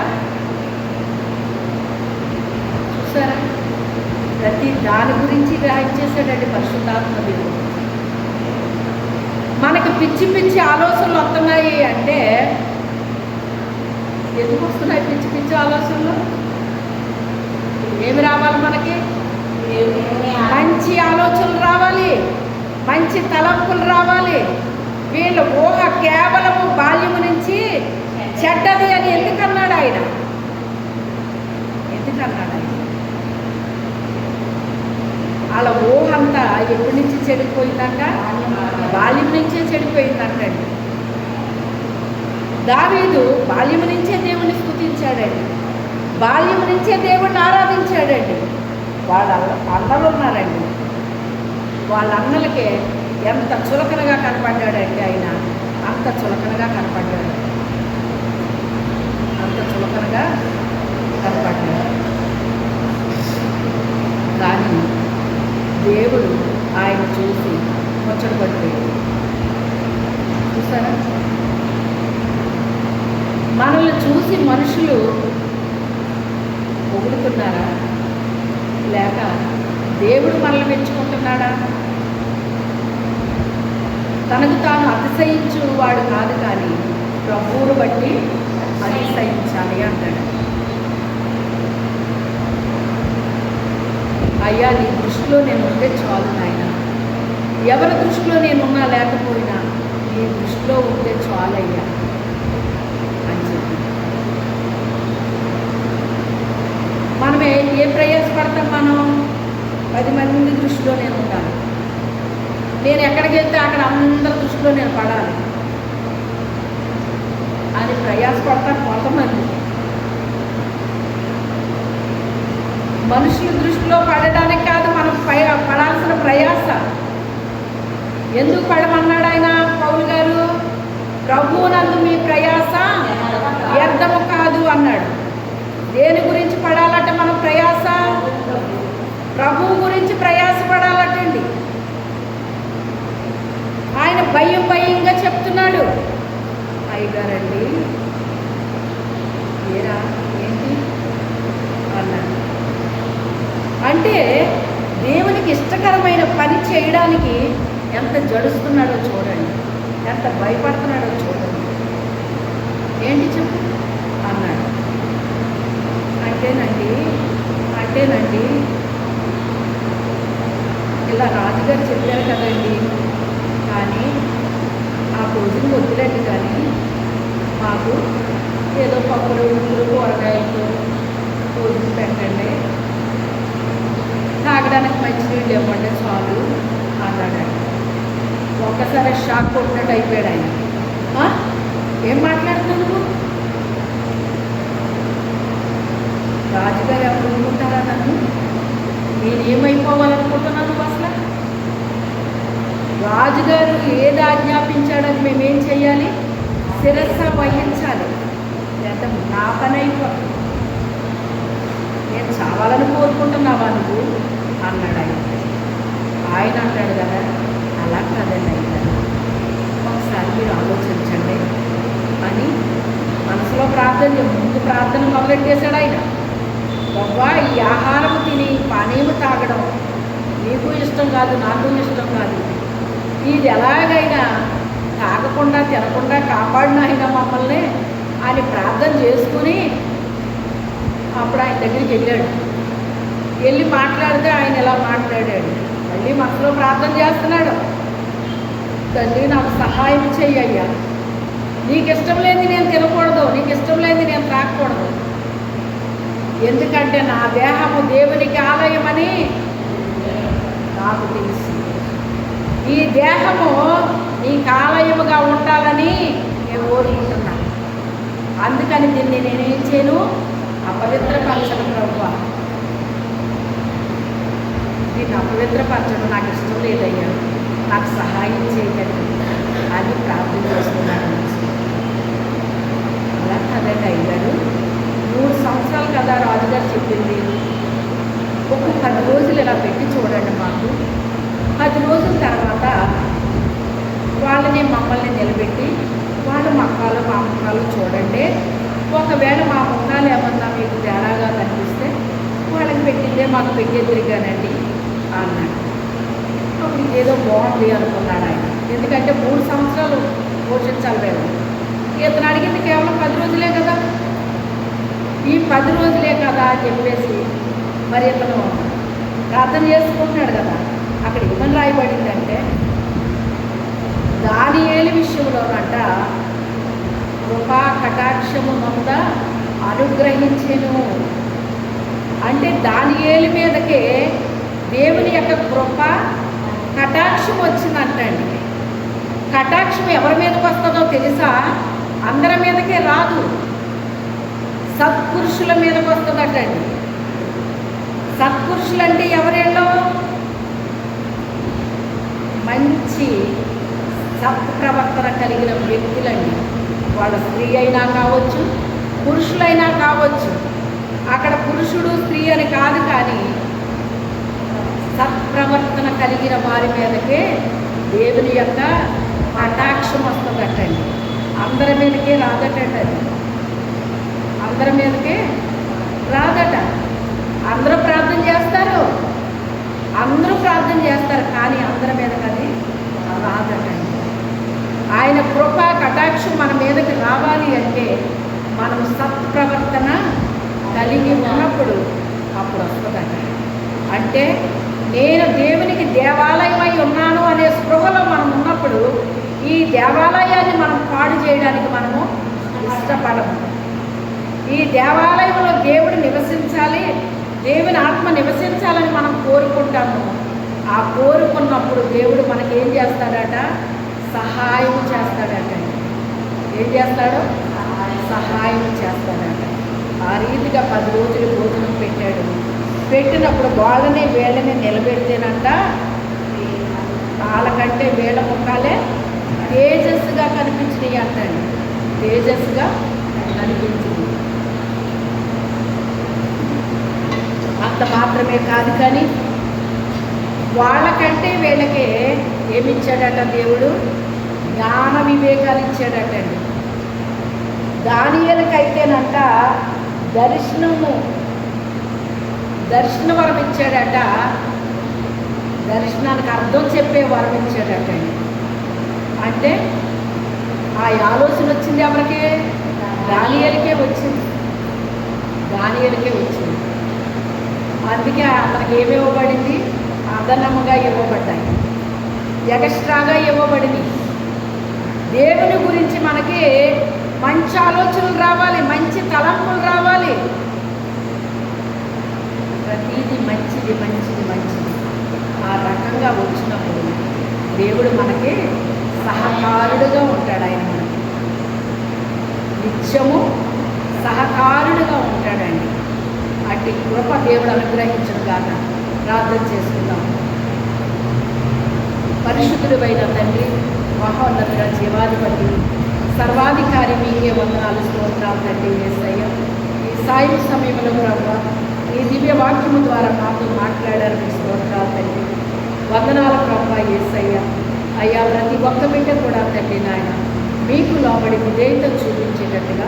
చూసారా? ప్రతి దాని గురించి గ్రహించేసాడండి పరిశుద్ధాత్మ దేవుడు. మనకి పిచ్చి పిచ్చి ఆలోచనలు వస్తున్నాయి అంటే ఎందుకు వస్తున్నాయి? పిచ్చి పిచ్చి ఆలోచనలు ఏమి రావాలి? మనకి మంచి ఆలోచనలు రావాలి, మంచి తలంపులు రావాలి. వీళ్ళ ఊహ కేవలము బాల్యము నుంచి చెడ్డది అని ఎందుకన్నాడు ఆయన? ఎందుకన్నాడు ఆయన? వాళ్ళ ఊహ అంతా ఎప్పటి నుంచి చెడిపోయిందంట? బాల్యం నుంచే చెడిపోయిందంటండి. దావీదు బాల్యం నుంచే దేవుని స్తుతించాడండి, బాల్యం నుంచే దేవుణ్ణి ఆరాధించాడండి. వాళ్ళ అన్నలు ఉన్నారండి, వాళ్ళ అన్నలకే ఎంత చులకనగా కనపడ్డాడండి ఆయన. అంత చులకనగా కనపడ్డాడు, అంత చులకనగా కనపడ్డాడు. కానీ దేవుడు ఆయన చూసి ముచ్చటపడిపోయాడు. చూసారా? మనల్ని చూసి మనుషులు పొగుడుతున్నారా, లేక దేవుడు మనల్ని మెచ్చుకుంటున్నాడా? తనకు తాను అతిశయించు వాడు కాదు, కానీ ప్రభువును బట్టి అతిశయించాలి అంటాడు. అయ్యా, నీ దృష్టిలో నేను ఉంటే చాలు నాయన. ఎవరి దృష్టిలో నేనున్నా లేకపోయినా నీ దృష్టిలో ఉంటే చాలయ్యా అని చెప్పి. మనమే ఏ ప్రయాసపడతాం? మనం 10 మంది దృష్టిలో నేను ఉంటాను, నేను ఎక్కడికి వెళ్తే అక్కడ అందరి దృష్టిలో నేను పడాలి అని ప్రయాసపడతాను కొంతమంది. మనుషుల దృష్టిలో పడడానికి కాదు మనం పడాల్సిన ప్రయాస. ఎందుకు పడమన్నాడు ఆయన? పౌలు గారు, ప్రభువునందు మీ ప్రయాస వ్యర్థము కాదు అన్నాడు. దేని గురించి పడాలంటే మనం ప్రయాస? ప్రభువు గురించి ప్రయాస పడాలటండి. ఆయన భయంగా చెప్తున్నాడు. అయ్యగారండి, ఏరా ఏంటి అన్నాడు. అంటే దేవునికి ఇష్టకరమైన పని చేయడానికి ఎంత జడుస్తున్నాడో చూడండి, ఎంత భయపడుతున్నాడో చూడండి. ఏంటి చెప్పు అన్నాడు. అంటేనండి ఇలా రాజుగారు చెప్పారు కదండి, కానీ ఆ భోజనం వద్దులండి, కానీ మాకు ఏదో పప్పులు ఉప్పులు కూరగాయలతో భోజనం పెట్టండి, తాగడానికి మంచినీళ్ళు ఇవ్వండి చాలు అన్నాడండి. ఒక్కసారి షాక్ కొట్టినట్టు అయిపోయాడు ఆయన. ఏం మాట్లాడుతున్నావు నువ్వు? రాజుగారు ఎవరు అనుకుంటారా నన్ను? నేనేమైపోవాలనుకుంటున్నాను అసలు? రాజుగారు ఏది ఆజ్ఞాపించాడని మేమేం చెయ్యాలి? శిరస్సు వహించాలి, లేదా నా పని అయిపోతుంది. నేను చావాలని కోరుకుంటున్నావా నువ్వు అన్నాడు ఆయన. ఆయన అంటాడు కదా, అలా కాదండి అయ్యారు. ఒకసారి ఒకసారి మీరు ఆలోచించండి అని మనసులో ప్రార్థన ముందు ప్రార్థన మొదలెట్టేశాడు ఆయన. ప్రభువా, ఈ ఆహారం తిని పానీయం తాగడం నీకు ఇష్టం కాదు, నాకు ఇష్టం కాదు. ఇది ఎలాగైనా తాగకుండా తినకుండా కాపాడిన ఆయన మమ్మల్ని అని ప్రార్థన చేసుకుని అప్పుడు ఆయన దగ్గరికి వెళ్ళాడు. వెళ్ళి మాట్లాడితే ఆయన ఎలా మాట్లాడాడు. మళ్ళీ మనసులో ప్రార్థన చేస్తున్నాడు. తండ్రి, నాకు సహాయం చెయ్యయ్యా. నీకు ఇష్టం లేని నేను తినకూడదు, నీకు ఇష్టం లేని నేను తాగకూడదు. ఎందుకంటే నా దేహము దేవునికి ఆలయమని నాకు తెలుసు. ఈ దేహము నీకు ఆలయముగా ఉండాలని నేను కోరుకుంటున్నాను. అందుకని దీన్ని నేనేం చేయను, అపవిత్రపరచను ప్రభువా. దీన్ని అపవిత్రపరచడం నాకు ఇష్టం లేదయ్యా, నాకు సహాయం చేయకండి అని ప్రార్థన చేస్తున్నాను. అలా కదండి అయ్యారు. 3 సంవత్సరాలు కదా రాజుగారు చెప్పింది. ఒక 10 రోజులు ఇలా పెట్టి చూడండి మాకు. 10 రోజుల తర్వాత మమ్మల్ని నిలబెట్టి వాళ్ళు మక్కాలు మా ముఖాలు చూడండి. ఒకవేళ మా ముఖాలు ఏమన్నా మీకు తేడాగా కనిపిస్తే వాళ్ళకి పెట్టిందే మాకు పెట్టేదిరిగానండి అన్నాడు. అప్పుడు ఏదో బాగుంది అనుకున్నాడు ఆయన. ఎందుకంటే 3 సంవత్సరాలు పోషించాలి మేము. ఇతను అడిగింది కేవలం 10 రోజులే కదా. ఈ 10 రోజులే కదా అని చెప్పేసి మరి ఇతను ప్రార్థన చేసుకుంటున్నాడు కదా. అక్కడ ఏమని రాయబడిందంటే దానియేలు విషయంలోనంట కృపా కటాక్షము నొంద అనుగ్రహించెను. అంటే దానియేలు మీదకే దేవుని యొక్క కృప కటాక్షం వచ్చిందంటండి. కటాక్షం ఎవరి మీదకి వస్తుందో తెలుసా? అందరి మీదకే రాదు, సత్పురుషుల మీదకి వస్తుందటండి. సత్పురుషులు అంటే ఎవరేళ్ళో మంచి సత్ప్రవర్తన కలిగిన వ్యక్తులండి. వాళ్ళ స్త్రీ అయినా కావచ్చు, పురుషులైనా కావచ్చు. అక్కడ పురుషుడు స్త్రీ అని కాదు, కానీ సత్ప్రవర్తన కలిగిన వారి మీదకే దేవుని యొక్క కటాక్షం వస్తుందటండి. అందరి మీదకే రాదటండి. అది అందరి మీదకే రాదట. అందరూ ప్రార్థన చేస్తారు, అందరూ ప్రార్థన చేస్తారు, కానీ అందరి మీదకి అది రాదటండి. ఆయన కృపా కటాక్షం మన మీదకి రావాలి అంటే మనం సత్ప్రవర్తన కలిగి ఉన్నప్పుడు అప్పుడు వస్తుందట. అంటే నేను దేవునికి దేవాలయమై ఉన్నాను అనే స్పృహలో మనం ఉన్నప్పుడు ఈ దేవాలయాన్ని మనం పాడు చేయడానికి మనము ఇష్టపడము. ఈ దేవాలయంలో దేవుడు నివసించాలి, దేవుని ఆత్మ నివసించాలని మనం కోరుకుంటాము. ఆ కోరుకున్నప్పుడు దేవుడు మనకి ఏం చేస్తాడట? సహాయం చేస్తాడట. ఏం చేస్తాడు? సహాయం చేస్తాడట. ఆ రీతిగా 10 రోజులు భోజనం పెట్టాడు. పెట్టినప్పుడు వాళ్ళని వీళ్ళని నిలబెడితేనంట వాళ్ళకంటే వీళ్ళ ముఖాలే తేజస్సుగా కనిపించినాయి అంటండి. తేజస్సుగా కనిపించింది. అంత మాత్రమే కాదు, కానీ వాళ్ళకంటే వీళ్ళకే ఏమిచ్చాడట దేవుడు? జ్ఞాన వివేకాలు ఇచ్చాడటండి. దానియేలుకైతేనంట దర్శన వరం ఇచ్చాడట. దర్శనానికి అర్థం చెప్పే వరం ఇచ్చాడటండి. అంటే ఆ ఆలోచన వచ్చింది ఎవరికి? దానియేలుకే వచ్చింది. దానియేలుకే వచ్చింది. అందుకే అతనికి ఏమి ఇవ్వబడింది? అదనముగా ఇవ్వబడ్డాయి, ఎక్స్ట్రాగా ఇవ్వబడింది. దేవుని గురించి మనకి మంచి ఆలోచనలు రావాలి, మంచి తలంపులు రావాలి. ప్రతిదీ మంచిది మంచిది మంచిది ఆ రకంగా వచ్చినప్పుడు దేవుడు మనకి సహకారుడుగా ఉంటాడు. ఆయన మనకి నిత్యము సహకారుడుగా ఉంటాడండి. అట్టి కృప దేవుడు అనుగ్రహించడు కాక ప్రార్థన చేసుకుందాం. పరిశుద్ధుడైన తండ్రి, మహోన్నతుడ, జీవాధిపతి, సర్వాధికారి, మీకే వందనాలు, స్తోత్రాలు తండ్రి. యేసయ్య, ఈ సాయం సమయంలో ప్రభువా ఈ దివ్య వాక్యము ద్వారా మాతో మాట్లాడారు. మీ స్తోత్రాలు తండ్రి. వందనాల ప్రభువా యేసయ్య. అయ్యా ప్రతి ఒక్క బిడ్డ కూడా తండ్రి నాయన మీకు లోబడి విధేయత చూపించేటట్టుగా,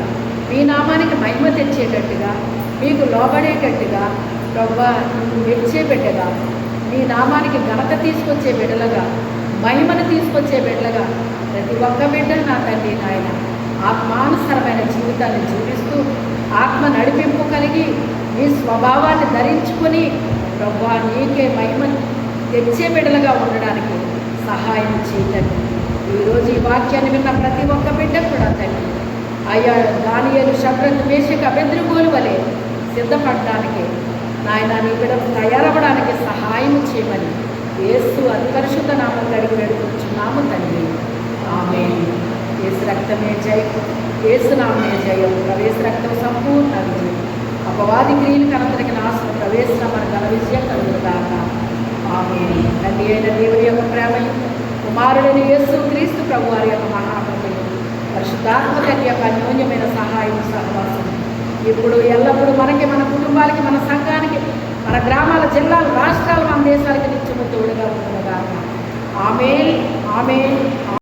మీ నామానికి మహిమ తెచ్చేటట్టుగా, మీకు లోబడేటట్టుగా, ప్రభువా నువ్వు మెచ్చే బిడ్డగా, మీ నామానికి ఘనత తీసుకొచ్చే బిడ్డలుగా, మహిమను తీసుకొచ్చే బిడ్డలుగా ప్రతి ఒక్క బిడ్డ నా తండ్రి నాయన ఆత్మానుసరమైన జీవితాన్ని జీవిస్తూ ఆత్మ నడిపింపు కలిగి మీ స్వభావాన్ని ధరించుకొని ప్రభువా నీకే మహిమను తెచ్చే బిడ్డలుగా ఉండడానికి సహాయం చేయండి. ఈరోజు ఈ వాక్యాన్ని విన్న ప్రతి ఒక్క బిడ్డ కూడా తండ్రి అయ్యా దానియేలు శద్రకు మేషకు అబేద్నెగోల వలె సిద్ధపడడానికి నాయన నీ బిడ్డలు తయారవ్వడానికి సహాయం చేయమని యేసు అతి పరిశుద్ధ నామం అడిగి వేడుకొచ్చున్నాము తండ్రి. ఆమేన్. యేసు రక్తమే జయం, యేసు నామే జయం, ప్రవేశ రక్తం సంపూర్ణ విజయం, అపవాది క్రియలు కనతరికి నాశనం, ప్రవేశ మన ఘన విజయం కలుగుతాక. ఆమేన్. తండ్రి అయిన దేవుని యొక్క ప్రేమయు, కుమారుడైన యేసు క్రీస్తు ప్రభు వారి యొక్క మహాప్రభువు, పరిశుద్ధాత్మ తండ్రి యొక్క అన్యోన్యమైన సహాయం సహవాసం ఇప్పుడు ఎల్లప్పుడూ మనకి, మన కుటుంబాలకి, మన సంఘానికి, మన గ్రామాల, జిల్లాలు, రాష్ట్రాలు, మన దేశాలకి నిత్యము తోడుగా ఉంటుందిగాక. ఆమేన్. ఆమేన్.